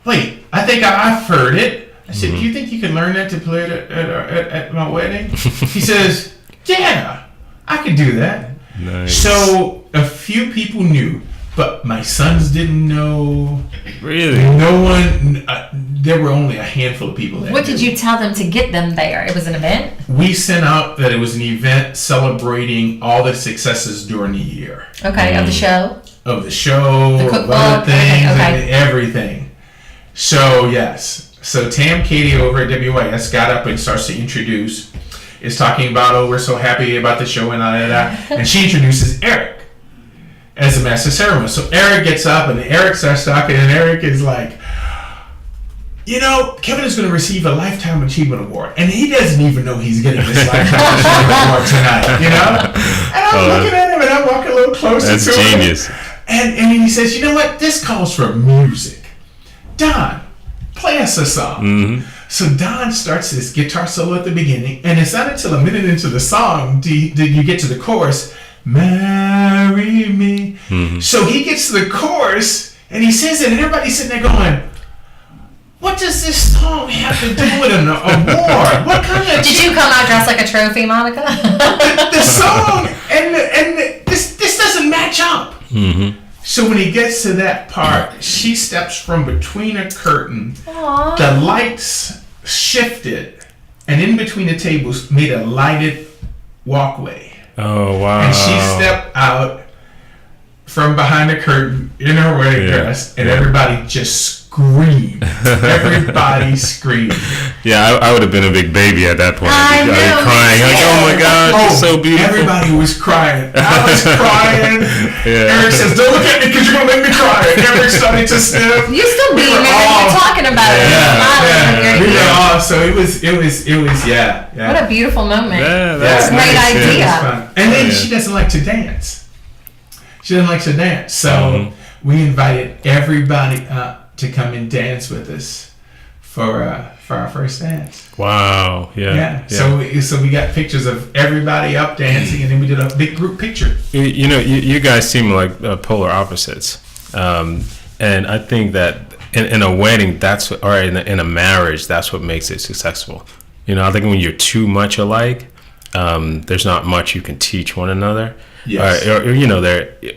"Wait, I think I've heard it." I said, "Do you think you can learn that to play it at my wedding?" He says, "Yeah, I could do that." Nice. So a few people knew, but my sons didn't know. Really? No one. There were only a handful of people that What knew. did you tell them to get them there? It was an event? We sent out that it was an event celebrating all the successes during the year. Okay, of the show? Of the show, The of cookbook, other things, okay. and everything. So, yes. So, Tam Katie over at WYS got up and starts to introduce. Is talking about, "Oh, we're so happy about the show," and all that. And she introduces Eric as the master ceremony. So, Eric gets up and Eric starts talking, and Eric is like, "Kevin is going to receive a Lifetime Achievement Award, and he doesn't even know he's getting this Lifetime Achievement Award tonight, And I'm looking at him, and I'm walking a little closer That's to him. genius. And he says, "You know what? This calls for music. Don, play us a song." Mm-hmm. So Don starts this guitar solo at the beginning, and it's not until a minute into the song do you get to the chorus, "Marry me." Mm-hmm. So he gets to the chorus, and he says it, and everybody's sitting there going, "What does this song have to do with an award? What kind of..." Did you come out dressed like a trophy, Monica? the song and this doesn't match up. Mm-hmm. So when he gets to that part, she steps from between a curtain. Aww. The lights shifted, and in between the tables made a lighted walkway. Oh wow. And she stepped out from behind the curtain in her wedding dress, and everybody just screamed. Everybody screamed. Yeah, I would have been a big baby at that point. I I'd be know. crying. Like, oh my God, she's so beautiful. Everybody was crying. I was crying. Yeah. Eric says, "Don't look at me because you're going to make me cry." And Eric started to sniff. You still being were there. all- You're talking about it. We were What all, so it was, yeah. a beautiful moment. Yeah, That's a great nice, idea. yeah. It was fun. And then Yeah. she doesn't like to dance. So we invited everybody up to come and dance with us for our first dance. Wow. Yeah. So we got pictures of everybody up dancing, and then we did a big group picture. You guys seem like polar opposites, and I think that in a wedding, or in a marriage, that's what makes it successful. I think when you're too much alike, there's not much you can teach one another. Yes.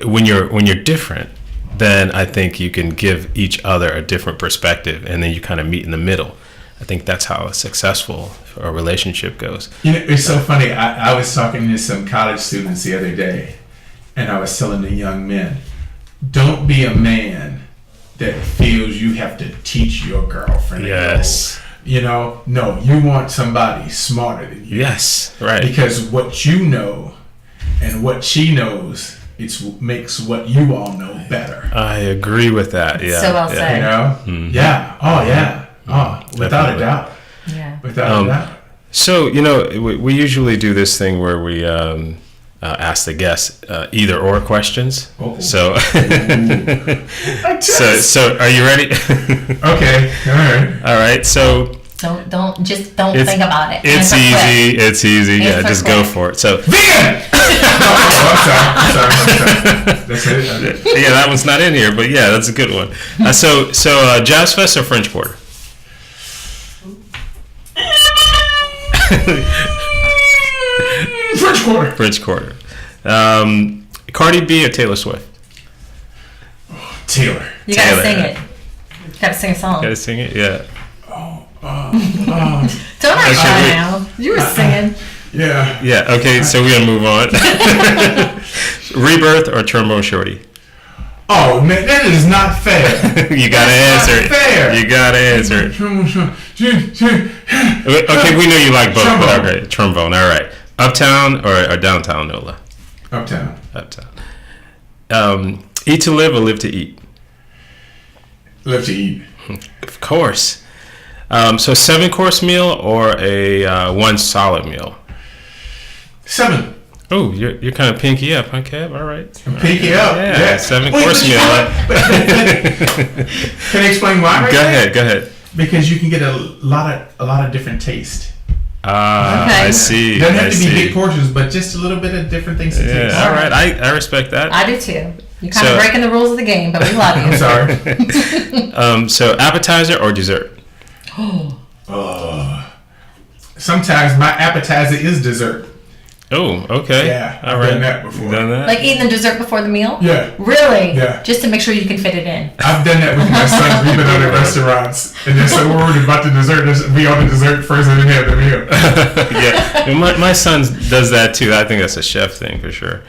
When you're different, then I think you can give each other a different perspective, and then you kind of meet in the middle. I think that's how a successful relationship goes. You know, it's so funny. I was talking to some college students the other day, and I was telling the young men, don't be a man that feels you have to teach your girlfriend. Yes. You know, no, you want somebody smarter than you. Yes, right. Because what you know and what she knows, makes what you all know better. I agree with that. Yeah. So well said. You know? Mm-hmm. Yeah. Oh, yeah. Oh, without a doubt. Yeah. Without a doubt. So, you know, we usually do this thing where we ask the guests either or questions. Oh. So, so are you ready? Okay. All right. All right. So Don't think about it. it's Answer quick. easy. It's easy. Yeah, Answer just quick. go for it. So Vegan! I'm sorry. That's it. yeah, that one's not in here, but yeah, that's a good one. So Jazz Fest or French Quarter? French Quarter. French Quarter. Cardi B or Taylor Swift? Taylor. You gotta Taylor. sing it. You gotta sing a song. Gotta sing it. Yeah. Don't act shy Okay, now. You were singing. Yeah. Yeah. Okay. So we're gonna move on. Rebirth or Trombone Shorty? Oh man, that is not fair. You gotta That's answer not it. fair. You gotta answer it. Okay, we know you like both. Trombone. But okay, trombone. All right. Uptown or downtown NOLA? Uptown. Uptown. Eat to live or live to eat? Live to eat. Of course. So 7-course meal or a one solid meal? 7. Oh, you're kind of pinky up, huh, Kev? All right. Pinky up. Yeah, 7-course but meal. Can I explain why? Right Go there? ahead. Because you can get a lot of different taste. Okay. I see. Doesn't have I to be see. big portions, but just a little bit of different things to taste. Yeah, all right. I respect that. I do too. You're kind So- of breaking the rules of the game, but we love you. I'm sorry. So appetizer or dessert? Sometimes my appetizer is dessert. Oh, okay. Yeah, all I've right. done that before. Done that? Like eating the dessert before the meal? Yeah. Really? Yeah. Just to make sure you can fit it in. I've done that with my son. We've been out at restaurants, and they're so worried about the dessert. We order dessert first and then have the meal. Yeah, my son does that too. I think that's a chef thing for sure.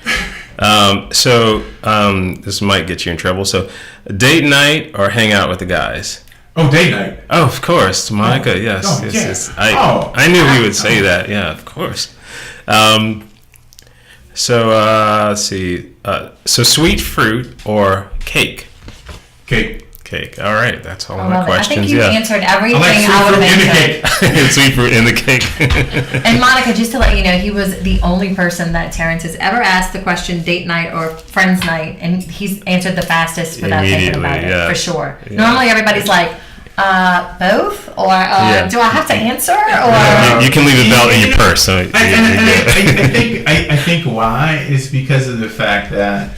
This might get you in trouble. So, date night or hang out with the guys? Oh, date night. Oh, of course, Monica. Yes, Oh, yes, yeah. yes. Oh. I knew he would say that. Yeah, of course. Let's see. So sweet fruit or cake? Cake. Cake. All right, that's all I my love it. I questions. think you Yeah. answered everything I like I would sweet have fruit in the answered. cake. Sweet fruit in the cake. And Monica, just to let you know, he was the only person that Terrance has ever asked the question date night or friends night, and he's answered the fastest without thinking about it, Immediately, yeah. for sure. Yeah. Normally everybody's like, both? Or Yeah. do I have to answer? Or You can leave a belt in your purse. So you're good. I think why is because of the fact that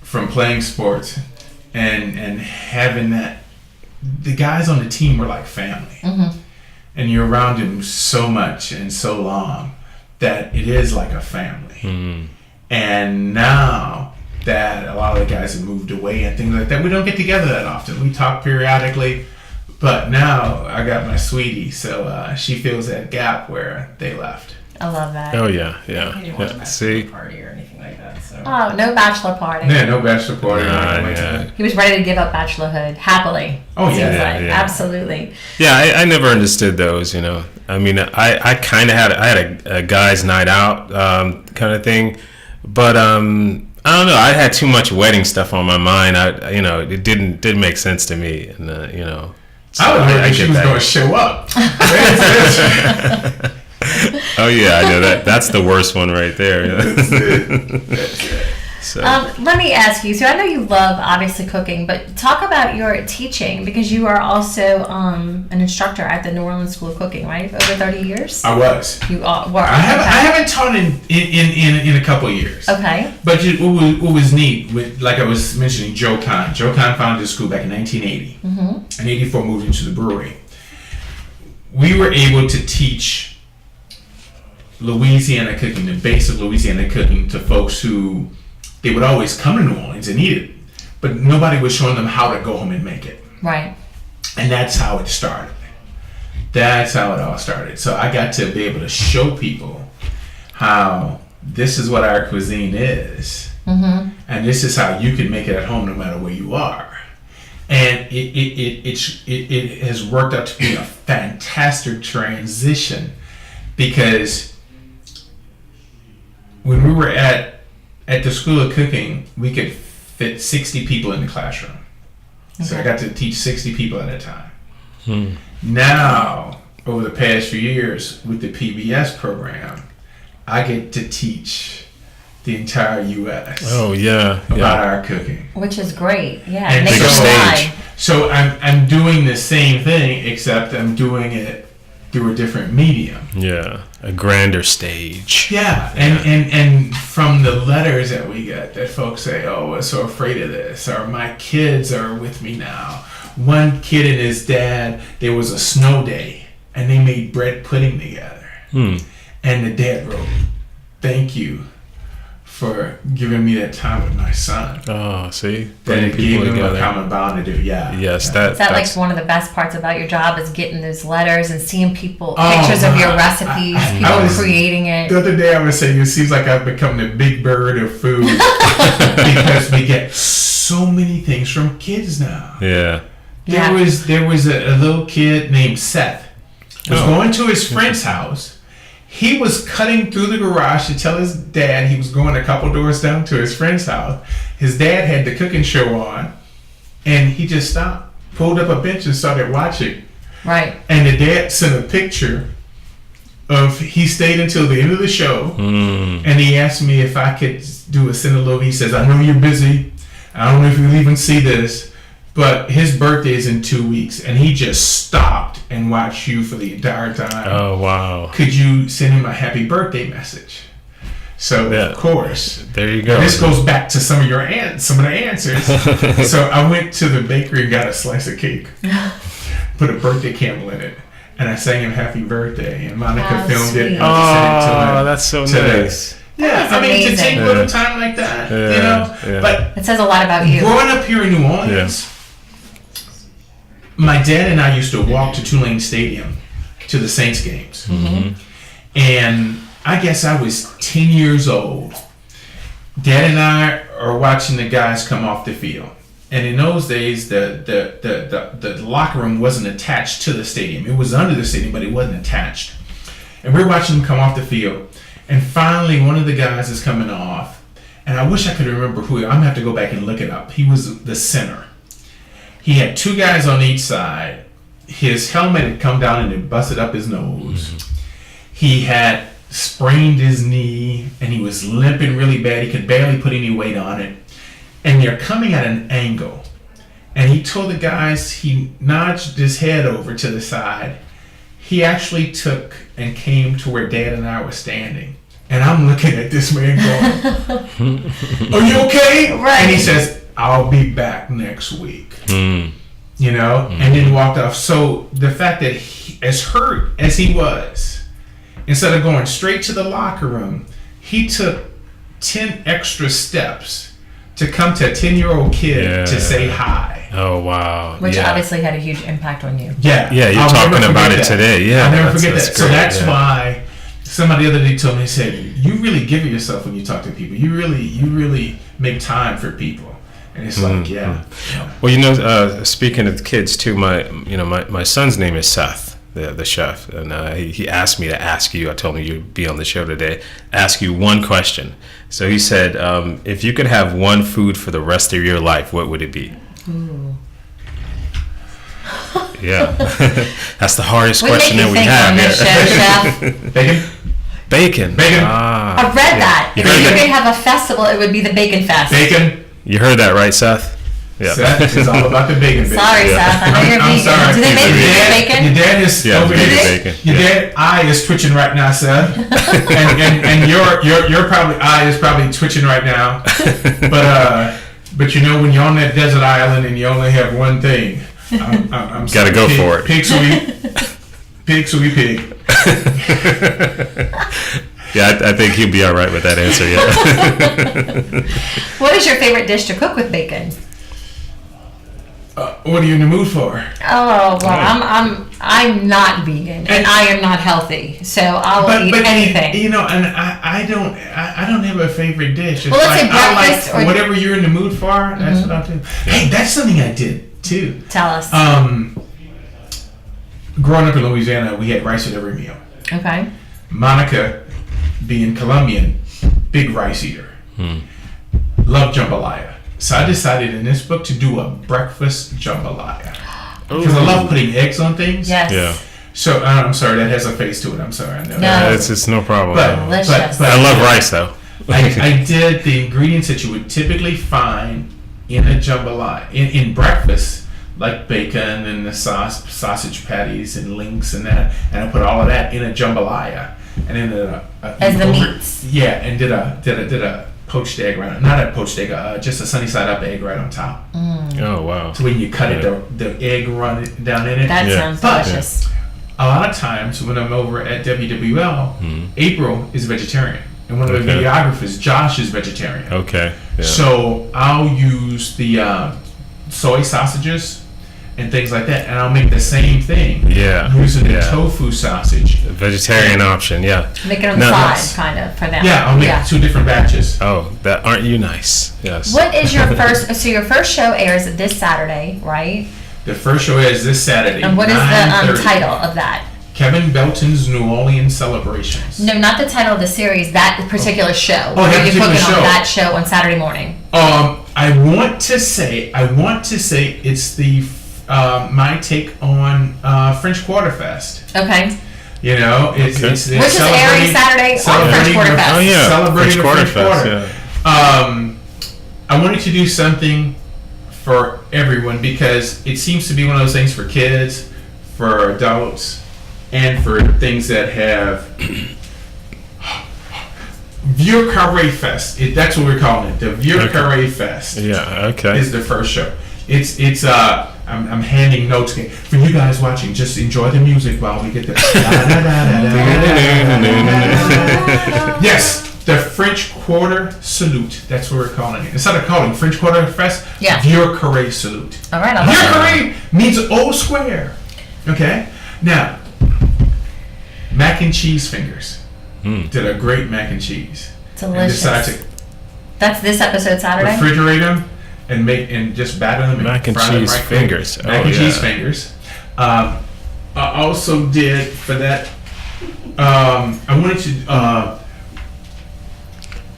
from playing sports and having that, the guys on the team were like family, and you're around them so much and so long that it is like a family. And now that a lot of the guys have moved away and things like that, we don't get together that often. We talk periodically. But now I got my sweetie, so she fills that gap where they left. I love that. Oh yeah. He didn't want a bachelor See. party or anything like that. So Oh, no bachelor party. Yeah, no bachelor party. or anything like Yeah. that. He was ready to give up bachelorhood happily. Oh, it yeah. seems Yeah, like. yeah. Absolutely. Yeah, I never understood those. I mean, I kind of had a guys' night out kind of thing, but I don't know. I had too much wedding stuff on my mind. It didn't make sense to me, and So I would have heard she get was that. going to show up. Oh yeah, I know that. That's the worst one right there. So Let me ask you. So I know you love obviously cooking, but talk about your teaching because you are also an instructor at the New Orleans School of Cooking, right? Over 30 years. I was. You were. I haven't taught in a couple of years. Okay. But what was neat, like I was mentioning, Joe Kahn. Joe Kahn founded the school back in 1980. In 84 moved into the brewery. We were able to teach Louisiana cooking, the base of Louisiana cooking, to folks who they would always come to New Orleans and eat it, but nobody was showing them how to go home and make it. Right. And that's how it started. That's how it all started. So I got to be able to show people how this is what our cuisine is, and this is how you can make it at home no matter where you are. And it has worked out to be a fantastic transition, because when we were at the School of Cooking, we could fit 60 people in the classroom. So I got to teach 60 people at a time. Now, over the past few years with the PBS program, I get to teach the entire U.S. Oh yeah, about our cooking. Which is great. Yeah. And Make bigger it stage. live. So I'm doing the same thing, except I'm doing it through a different medium. Yeah, a grander stage. Yeah, and from the letters that we get, that folks say, "Oh, I'm so afraid of this," or "My kids are with me now." One kid and his dad, there was a snow day, and they made bread pudding together. And the dad wrote, "Thank you for giving me that time with my son." Oh, see, That bringing it gave people them a together. common bond to do. Yeah. Yes, Is that like that's one of the best parts about your job is getting those letters and seeing people, Oh, pictures of your my. recipes, I people was- creating it. The other day I was saying, it seems like I've become the big bird of food because we get so many things from kids now. yeah. Yeah. There was a little kid named Seth was Oh. going to his friend's house. He was cutting through the garage to tell his dad he was going a couple doors down to his friend's house. His dad had the cooking show on, and he just stopped, pulled up a bench, and started watching. Right. And the dad sent a picture of, he stayed until the end of the show, and he asked me if I could do a send a little. He says, "I know you're busy. I don't know if you'll even see this, but his birthday is in 2 weeks, and he just stopped and watched you for the entire time. Oh wow. Could you send him a happy birthday message?" So Yeah. of course, There you go. this goes back to some of the answers. So I went to the bakery and got a slice of cake, put a birthday candle in it, and I sang him happy birthday. And Monica How filmed it sweet. and sent it to Oh, him. that's so to the- nice. Yeah, That is I mean, to amazing. take a little time like that, you know. Yeah. But It says a lot about you. growing up here in New Orleans, my dad and I used to walk to Tulane Stadium to the Saints games. And I guess I was 10 years old. Dad and I are watching the guys come off the field. And in those days, the locker room wasn't attached to the stadium. It was under the stadium, but it wasn't attached. And we're watching them come off the field. And finally, one of the guys is coming off. And I wish I could remember who. I'm going to have to go back and look it up. He was the center. He had two guys on each side. His helmet had come down and it busted up his nose. He had sprained his knee and he was limping really bad. He could barely put any weight on it. And they're coming at an angle. And he told the guys, he nudged his head over to the side. He actually took and came to where Dad and I were standing. And I'm looking at this man going, "Are you okay?" Right. And he says, "I'll be back next week." Mm. You know, and then walked off. So the fact that he, as hurt as he was, instead of going straight to the locker room, he took 10 extra steps to come to a 10-year-old kid Yeah. to say hi. Oh wow. Which yeah. obviously had a huge impact on you. Yeah. Yeah, you're I'll talking never about forget it that. today. Yeah, I'll never that's- forget that's that. So great, that's yeah. why somebody the other day told me, he said, "You really give it yourself when you talk to people. You really make time for people." And it's like, yeah. Well, you know, speaking of kids too, my son's name is Seth, the chef, and he asked me to ask you. I told him you'd be on the show today. Ask you one question. So he said, if you could have one food for the rest of your life, what would it be? Ooh. Yeah, that's the hardest We question make that you we think have. on this show, Chef. Bacon? Bacon. Bacon. Ah, I read that. You If heard you that? could have a festival, it would be the Bacon Fest. Bacon? You heard that right, Seth? Yeah. Seth is all about the bacon. Baby. Sorry, Yeah. Seth. I know you're I'm vegan. sorry. Do they make Your vegan dad- bacon? Your dad is Yeah, over vegan here. bacon. Your Yeah. dad eye is twitching right now, Seth. and your probably eye is probably twitching right now. But you know, when you're on that desert island and you only have one thing, I'm Gotta go for it. Pig sweet. Pig sweet pig. Yeah, I think he'll be all right with that answer. Yeah. What is your favorite dish to cook with bacon? What are you in the mood for? Oh well, I'm not vegan and I am not healthy, so I will eat anything. You know, and I don't have a favorite dish. It's Well, let's say breakfast I like or- whatever you're in the mood for. That's what I'll do. Hey, that's something I did too. Tell us. Growing up in Louisiana, we had rice at every meal. Okay. Monica, being Colombian, big rice eater, loved jambalaya. So I decided in this book to do a breakfast jambalaya because I love putting eggs on things. Yes. Yeah. So I'm sorry, that has a face to it. I'm sorry. I know. No. It's no problem. Delicious. I love rice though. I did the ingredients that you would typically find in a jambalaya in breakfast, like bacon and the sausage patties and links and that, and I put all of that in a jambalaya, and then As the meats. Yeah, and did a poached egg right on, not a poached egg, just a sunny side up egg right on top. Oh wow. So when you cut it, the egg run it down in it. That Yeah. sounds But- delicious. A lot of times when I'm over at WWL, April is vegetarian, and one of the Okay. videographers, Josh, is vegetarian. Okay. Yeah. So I'll use the soy sausages and things like that, and I'll make the same thing Yeah. using the Yeah. tofu sausage. Vegetarian option. Yeah. Make it on the No, side, that's- kind of, for them. Yeah, I'll make 2 different batches. Oh, that aren't you nice? Yes. What is your first? So your first show airs this Saturday, right? The first show is this Saturday. And what is the 9:30. title of that? Kevin Belton's New Orleans Celebrations. No, not the title of the series. That particular show. that What are you particular cooking show. on that show on Saturday morning? I want to say it's the my take on French Quarter Fest. Okay. You know, it's Okay. it's Which is airing celebrating- Saturday on French celebrating Quarter the- Fest. Oh yeah. Celebrating the French Fest. Quarter. I wanted to do something for everyone because it seems to be one of those things for kids, for adults, and for things that have Vieux Carré Fest. That's what we're calling it. The Vieux Okay. Carré Fest Yeah. Okay. is the first show. It's I'm handing notes for you guys watching. Just enjoy the music while we get the. Yes, the French Quarter Salute. That's what we're calling it. Instead of calling French Quarter Fest, Yeah. Vieux Carré Salute. All right. I'll Vieux listen. Carré means old square. Okay, now mac and cheese fingers did a great mac and cheese. And decided Delicious. That's this episode to Saturday. refrigerate them and just batter them. Mac and fry them cheese right quick. fingers. Mac Oh, and cheese yeah. fingers. I also did for that. I wanted to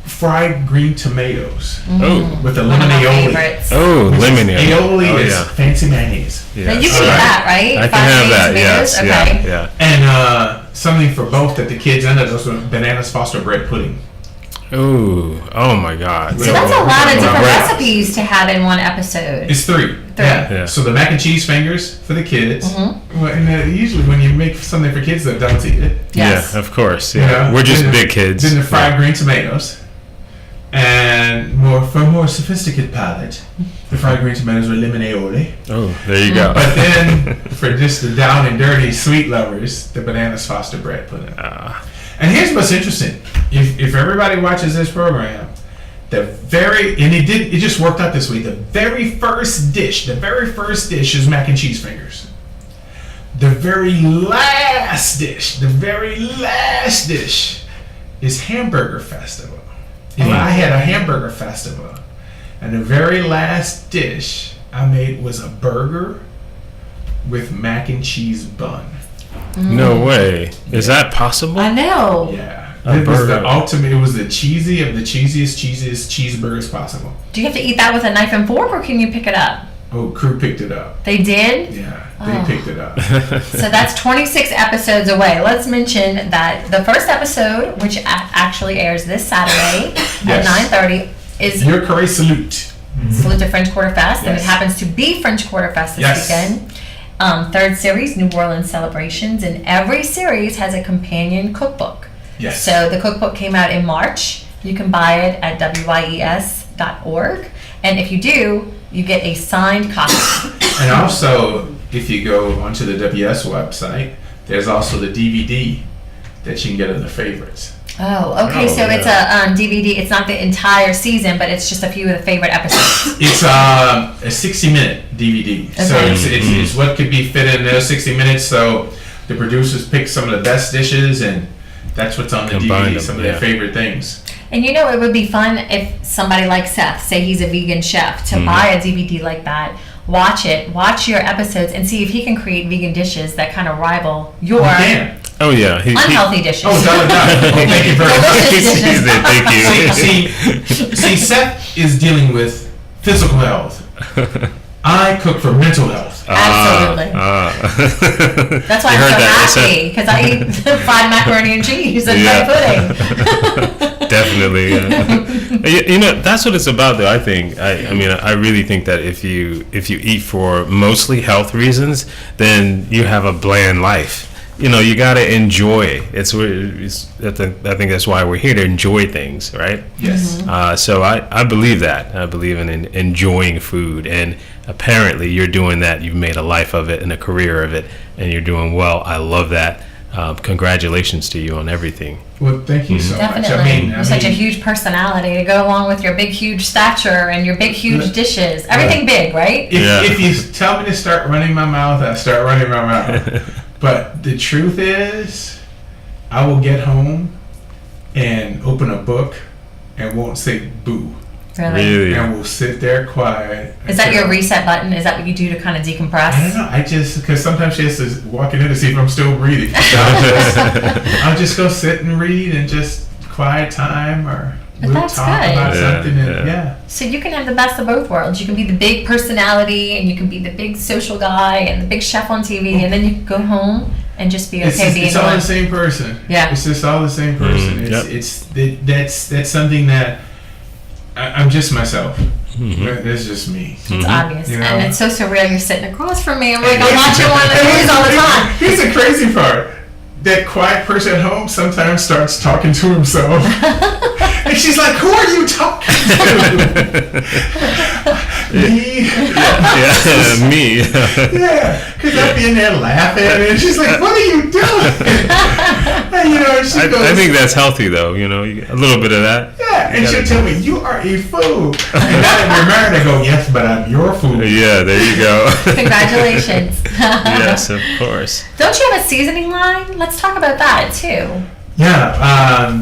fried green tomatoes Oh. with a One of my lemon aioli. favorites. Oh, lemon Aioli Oh is yeah. fancy mayonnaise. Yes. Now you can eat Alright. that, right? I can Fried have that. tomatoes? Yes. Okay. Yeah. And something for both that the kids ended up with bananas Foster bread pudding. Yeah. Ooh. Oh my God. So that's a lot of different Right. recipes to have in one episode. It's 3. Yeah. So the mac and cheese fingers for the kids. Mm-hmm. Well, and usually when you make something for kids, the adults eat it. Yes. Yeah. Of course. You Yeah. know? We're just Then big kids. Then the fried Yeah. green tomatoes. And for a more sophisticated palate, the fried green tomatoes with lemon aioli. Oh, there you go. But then for just the down and dirty sweet lovers, the bananas Foster bread pudding. And here's what's interesting: if everybody watches this program, it just worked out this way. The very first dish is mac and cheese fingers. The very last dish is hamburger festival. I had a hamburger festival, and the very last dish I made was a burger with mac and cheese bun. No way. Is that possible? I know. Yeah, A it was the burger. ultimate. It was the cheesiest of the cheesiest cheeseburgers possible. Do you have to eat that with a knife and fork, or can you pick it up? Oh, crew picked it up. They did. Yeah, Oh. they picked it up. So that's 26 episodes away. Let's mention that the first episode, which actually airs this Saturday at Yes. 9:30, is Your curry salute. Salute to French Quarter Fest, and it Yes. happens to be French Quarter Fest this Yes. weekend. Third series, New Orleans Celebrations, and every series has a companion cookbook. Yes. So the cookbook came out in March. You can buy it at wyes.org, and if you do, you get a signed copy. And also, if you go onto the WS website, there's also the DVD that you can get of the favorites. Oh, okay. Oh, So it's a DVD. It's not the entire season, but it's just a few of the favorite episodes. It's a 60-minute DVD. So Okay. it's what could be fit in those 60 minutes. So the producers pick some of the best dishes, and that's what's on the Combine DVD, them, some of their favorite things. And it would be fun if somebody like Seth, say he's a vegan chef, to buy a DVD like that, watch your episodes, and see if he can create vegan dishes that kind of rival your Yeah. Oh yeah, unhealthy dishes. Oh, dollar. Oh, thank you very much. Delicious dishes. Thank you. See, Seth is dealing with physical health. I cook for mental health. Absolutely. That's why You I'm heard that, so happy, because I eat fried macaroni and cheese and Yeah. fried pudding. Definitely. Yeah. That's what it's about, though. I think. I really think that if you eat for mostly health reasons, then you have a bland life. You got to enjoy. I think that's why we're here, to enjoy things, right? Yes. So I believe that. I believe in enjoying food, and apparently you're doing that. You've made a life of it and a career of it, and you're doing well. I love that. Congratulations to you on everything. Well, thank you so much. Definitely. You're such a huge personality to go along with your big, huge stature and your big, huge dishes. Everything big, right? If you tell me to start running my mouth, I start running my mouth. But the truth is, I will get home and open a book and won't say boo. Really? And we'll sit there quiet. Is that your reset button? Is that what you do to kind of decompress? I don't know. Because sometimes she has to walk in here to see if I'm still breathing. So I'll just go sit and read and just quiet time, or But we'll that's talk good. about something. And, Yeah. So you can have the best of both worlds. You can be the big personality, and you can be the big social guy and the big chef on TV, and then you can go home and just be okay being It's all one. the same person. Yeah. It's just all the same person. Yep. That's something that I'm just myself. That's just me. It's obvious. You know? And it's so surreal. You're sitting across from me. I'm like, I'm watching one of the news all the time. Here's the crazy part. That quiet person at home sometimes starts talking to himself. And she's like, who are you talking to? Me? Yeah, me. Yeah, because I'd be in there laughing, and she's like, what are you doing? And, she goes, I think that's healthy, though. A little bit of that. yeah, and she'll tell me, you are a fool. And now that we're married, I go, yes, but I'm your fool. Yeah, there you go. Congratulations. Yes, of course. Don't you have a seasoning line? Let's talk about that, too. Yeah,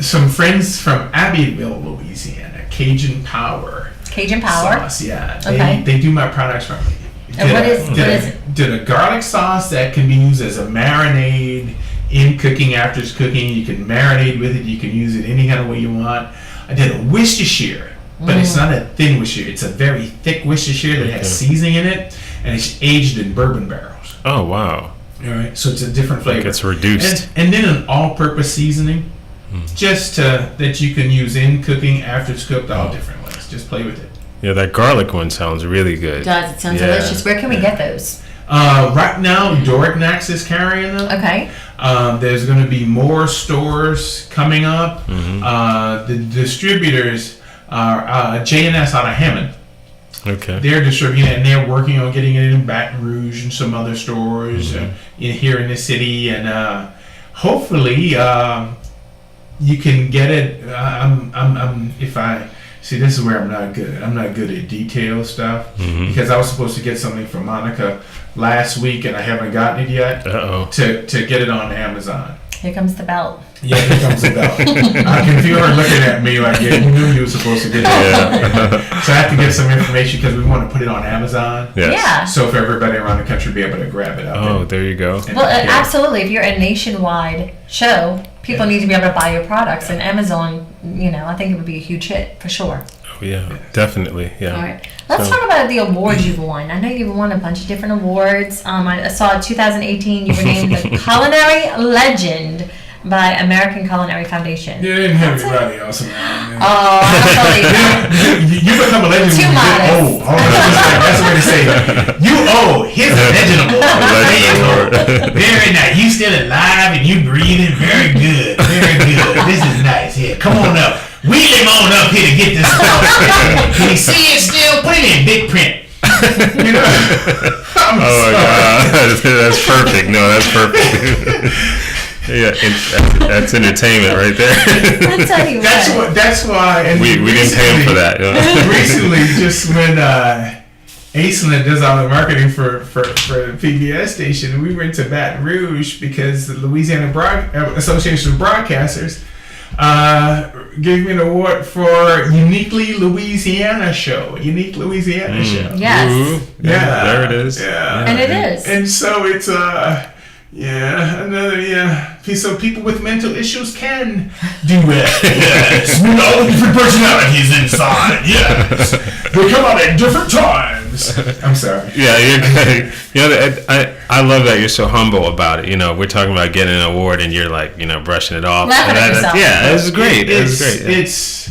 some friends from Abbeville, Louisiana, Cajun Power. Cajun Power. Sauce, yeah. Okay. They do my products for me. And what is it? Did a garlic sauce that can be used as a marinade in cooking, after it's cooking. You can marinate with it. You can use it any kind of way you want. I did a Worcestershire, but it's not a thin Worcestershire. It's a very thick Worcestershire that has seasoning in it, and it's aged in bourbon barrels. Oh, wow. All right, so it's a different flavor. Like it's reduced. And then an all-purpose seasoning, just that you can use in cooking, after it's cooked, all different ways. Just play with it. Yeah, that garlic one sounds really good. It does. It sounds Yeah. delicious. Where can we get those? Right now, Dorignax is carrying them. Okay. There's going to be more stores coming up. The distributors are J&S out of Hammond. Okay. They're distributing it, and they're working on getting it in Baton Rouge and some other stores here in the city. And hopefully, you can get it. See, this is where I'm not good. I'm not good at detail stuff because I was supposed to get something from Monica last week, and I haven't gotten it yet. Uh-oh. To get it on Amazon. Here comes the belt. Yeah, here comes the bell. I can feel her looking at me like, yeah, you knew you were supposed to get it. So I have to get some information because we want to put it on Amazon. Yes. Yeah. So for everybody around the country to be able to grab it out. Oh, there you go. Well, absolutely. If you're a nationwide show, people need to be able to buy your products. And Amazon, I think it would be a huge hit for sure. Oh, yeah, definitely. Yeah. All right. Let's talk about the awards you've won. I know you've won a bunch of different awards. I saw 2018 you were named the Culinary Legend by American Culinary Foundation. You didn't have anybody else around. Oh, I'll tell you. You become a legend Too when you modest. get old. That's the way to say it. You old. Here's a legend award. There you go. Very nice. You still alive and you breathing. Very good. Very good. This is nice. Here, come on up. Wheel him on up here to get this stuff. Can you see it still? Put it in big print. Oh my God, that's perfect. No, that's perfect. Yeah, that's entertainment right there. I tell you what. That's why. And we didn't pay him for that. You know? Recently, just when Aislinn does all the marketing for the PBS station, we went to Baton Rouge because the Louisiana Association of Broadcasters gave me an award for Uniquely Louisiana show. Unique Louisiana show. Yes. Ooh, yeah, there it is. Yeah. And it is. And so it's so people with mental issues can do it. Yes. With all the different personalities inside. Yes. They come out at different times. I'm sorry. Yeah, you're good. You know, I love that you're so humble about it. You know, we're talking about getting an award and you're like, you know, brushing it off. Laughing at yourself. Yeah, this is great. It's great.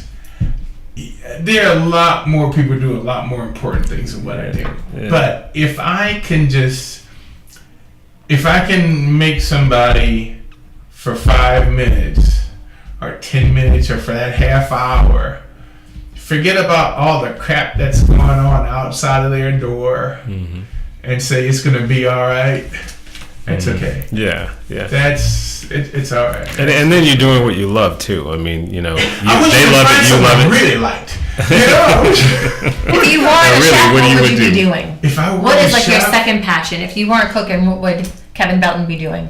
Yeah. There are a lot more people do a lot more important things than what I do. Yeah. But if I can make somebody for 5 minutes or 10 minutes or for that half hour forget about all the crap that's going on outside of their door and say it's going to be all right, it's okay. Yeah. It's all right. And then you're doing what you love too. I mean, you know, they love it, you love it. Really liked. You know? If you weren't a chef, what would you be doing? What is like your second passion? If you weren't cooking, what would Kevin Belton be doing?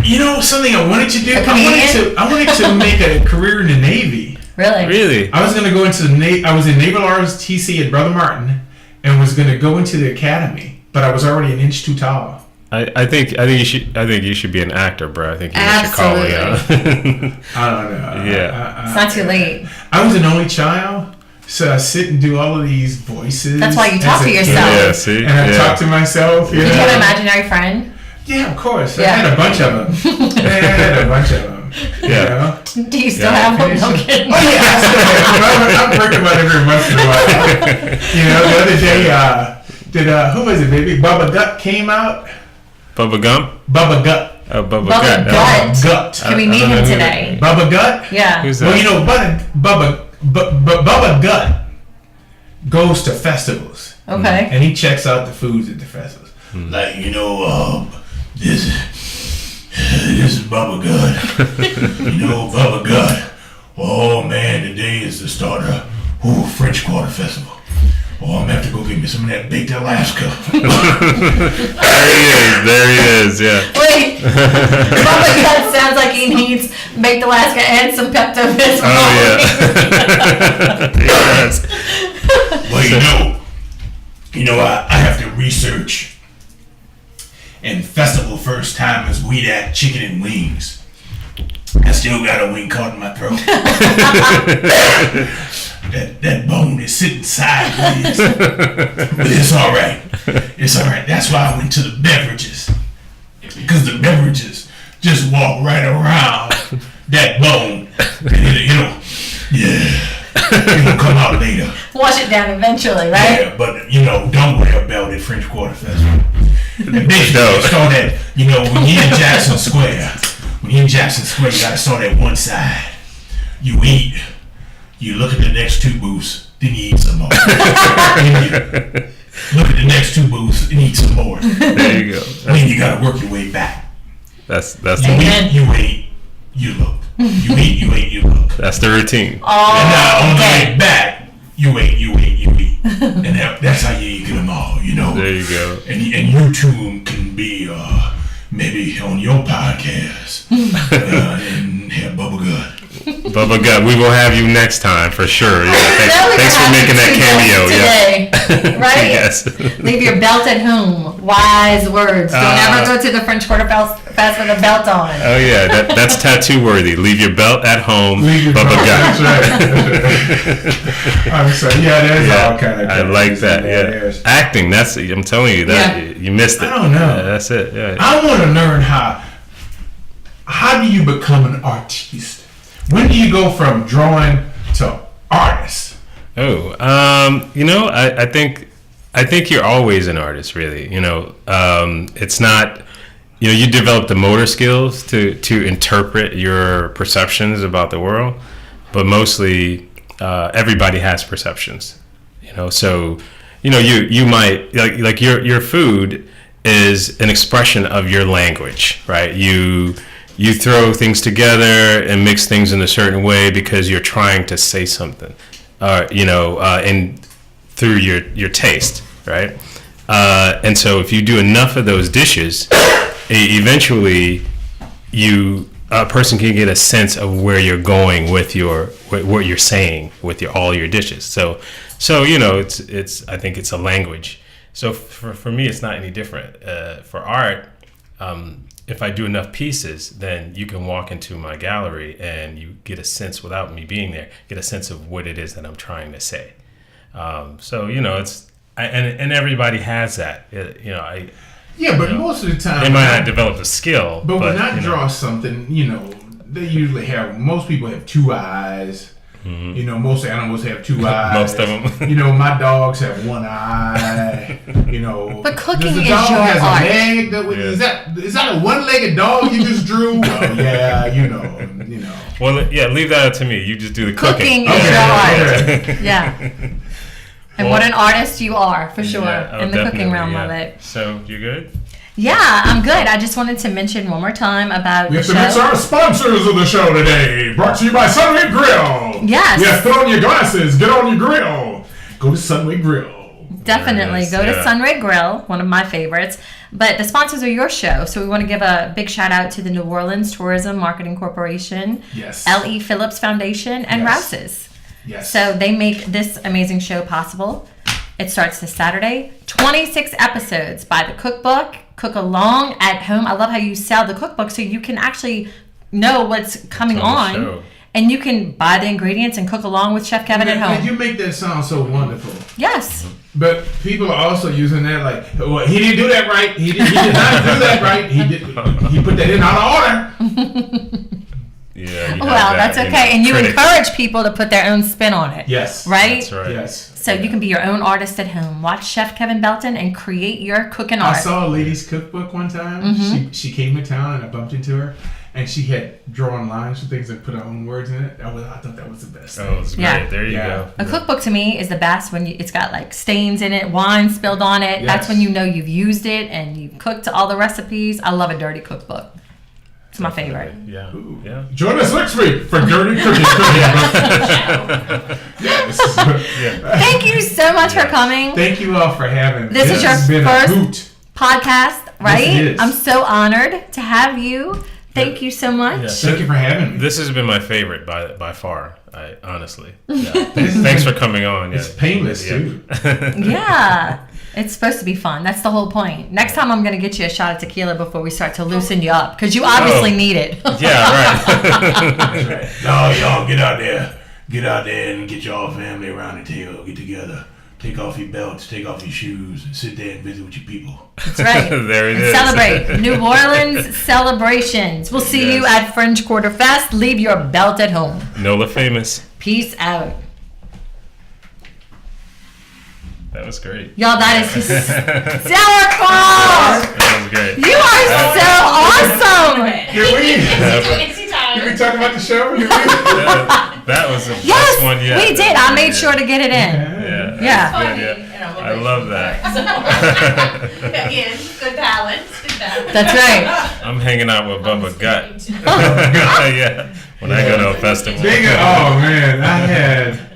You know, something I wanted to do. I wanted to make a career in the Navy. Really? I was going to go into the Navy. I was in Naval ROTC at Brother Martin, and was going to go into the academy, but I was already an inch too tall. I think you should be an actor, bro. I think you should call it out. I don't know. Yeah. It's not too late. I was an only child, so I sit and do all of these voices. That's why you talk to yourself. Yeah, see? And I talk to myself. Did you have an imaginary friend? Yeah, of course. I had a bunch of them. Yeah. You know? Do you still have one? No kidding. Oh, yeah, I still have them. I'm working about every once in a while. You know, the other day, who was it, baby? Bubba Gut came out. Bubba Gump? Bubba Gut. Oh, Bubba Gut. Gut. Can we meet him today? Bubba Gut? Yeah. Who's that? Well, you know, Bubba Gut goes to festivals. Okay. And he checks out the foods at the festivals. Like, you know, this is Bubba Gut. You know, Bubba Gut. Oh, man, today is the start of French Quarter Festival. Oh, I'm going to have to go get me some of that baked Alaska. There he is, yeah. Wait, Bubba Gut sounds like he needs baked Alaska and some Pepto-Bismol. Oh, yeah. Yes. Well, you know, I have to research. And festival first time is we that chicken and wings. I still got a wing caught in my throat. That bone is sitting sideways. But it's all right. It's all right. That's why I went to the beverages. Because the beverages just walk right around that bone. And it'll come out later. Wash it down eventually, right? Yeah, but, don't wear a belt at French Quarter Festival. And basically, you start at, when you're in Jackson Square, you gotta start at one side. You eat. You look at the next two booths, then you eat some more. Then you look at the next two booths and eat some more. There you go. Then you gotta work your way back. That's you eat, you ate, you look. You eat, you ate, you look. That's the routine. Oh, and now on the way back, you ate, you ate, you eat. And that's how you get them all, There you go. And you two can be maybe on your podcast and have Bubba Gut. Bubba Gut, we will have you next time for sure. Yeah, thanks for making that cameo. Today, right? Yes. Leave your belt at home. Wise words. Don't ever go to the French Quarter Fest with a belt on. Oh yeah, that's tattoo worthy. Leave your belt at home. Bubba Gut. That's right. I'm sorry. Yeah, there's all kind of. I like that. Yeah, acting. I'm telling you that you missed it. I don't know. Yeah, that's it. Yeah. I want to learn how do you become an artiste? When do you go from drawing to artist? Oh, I think you're always an artist, really. It's not, you develop the motor skills to interpret your perceptions about the world, but mostly everybody has perceptions, so, you might, like your food is an expression of your language, right? you throw things together and mix things in a certain way because you're trying to say something, and through your taste, right? And so if you do enough of those dishes, eventually a person can get a sense of where you're going with what you're saying with all your dishes. So it's I think it's a language. So for me, it's not any different. For art, if I do enough pieces, then you can walk into my gallery and you get a sense, without me being there, get a sense of what it is that I'm trying to say. And everybody has that. But most of the time they might not develop the skill. But when I draw something, they usually most people have two eyes. Mm-hmm. Most animals have two eyes. Most of them. My dogs have one eye. But cooking the is dog your has art. A leg is that a one-legged dog you just drew? Well, yeah, Well, yeah, leave that up to me. You just do the cooking. Cooking is your art. Yeah. And what an artist you are, for sure, in the cooking realm of it. So, you good? Yeah, I'm good. I just wanted to mention one more time about we the have to show. mix our sponsors of the show today. Brought to you by Sunway Grill. Yes. Yeah, put on your glasses. Get on your grill. Go to Sunway Grill. Definitely. Go to Sunray Grill, one of my favorites. But the sponsors are your show, so we want to give a big shout out to the New Orleans Tourism Marketing Corporation, yes, L.E. Phillips Foundation, and Rouse's. Yes. So they make this amazing show possible. It starts this Saturday. 26 episodes by the cookbook. Cook along at home. I love how you sell the cookbook so you can actually know what's coming on. And you can buy the ingredients and cook along with Chef Kevin at home. And you make that sound so wonderful. Yes. But people are also using that like, well, he didn't do that right. He did not do that right. He put that in out of order. Yeah. Well, that's okay. And you encourage people to put their own spin on it. Yes. Right? That's right. Yes. So you can be your own artist at home. Watch Chef Kevin Belton and create your cooking art. I saw a lady's cookbook one time. Mm-hmm. She came to town and I bumped into her. And she had drawn lines for things and put her own words in it. I thought that was the best. Oh, it's great. Yeah. There you go. A cookbook to me is the best when it's got like stains in it, wine spilled on it. Yes. That's when you know you've used it and you've cooked all the recipes. I love a dirty cookbook. It's my favorite. Yeah. Ooh. Yeah. Join us next week for Dirty Cooking. Thank you so much for coming. Thank you all for having me. This is your first podcast, right? Yes, it is. I'm so honored to have you. Thank you so much. Yeah. Thank you for having me. This has been my favorite by far. Honestly. Yeah. Thanks for coming on. It's painless too. Yeah. It's supposed to be fun. That's the whole point. Next time I'm going to get you a shot of tequila before we start to loosen you up. Because you obviously need it. Yeah, right. That's right. No, y'all get out there. Get out there and get your family around the table. Get together. Take off your belts. Take off your shoes. And sit there and visit with your people. That's right. There it and is. Celebrate. New Orleans celebrations. We'll see you at Fringe Quarter Fest. Leave your belt at home. NOLA famous. Peace out. That was great. Y'all, that is sauerkraut! That was great. You are so awesome! Can we talk about the show? That was the best one yet. We did. I made sure to get it in. Yeah. I love that. Again, good balance. That's right. I'm hanging out with Bubba Gut. Yeah. When I go to a festival. Oh, man. I had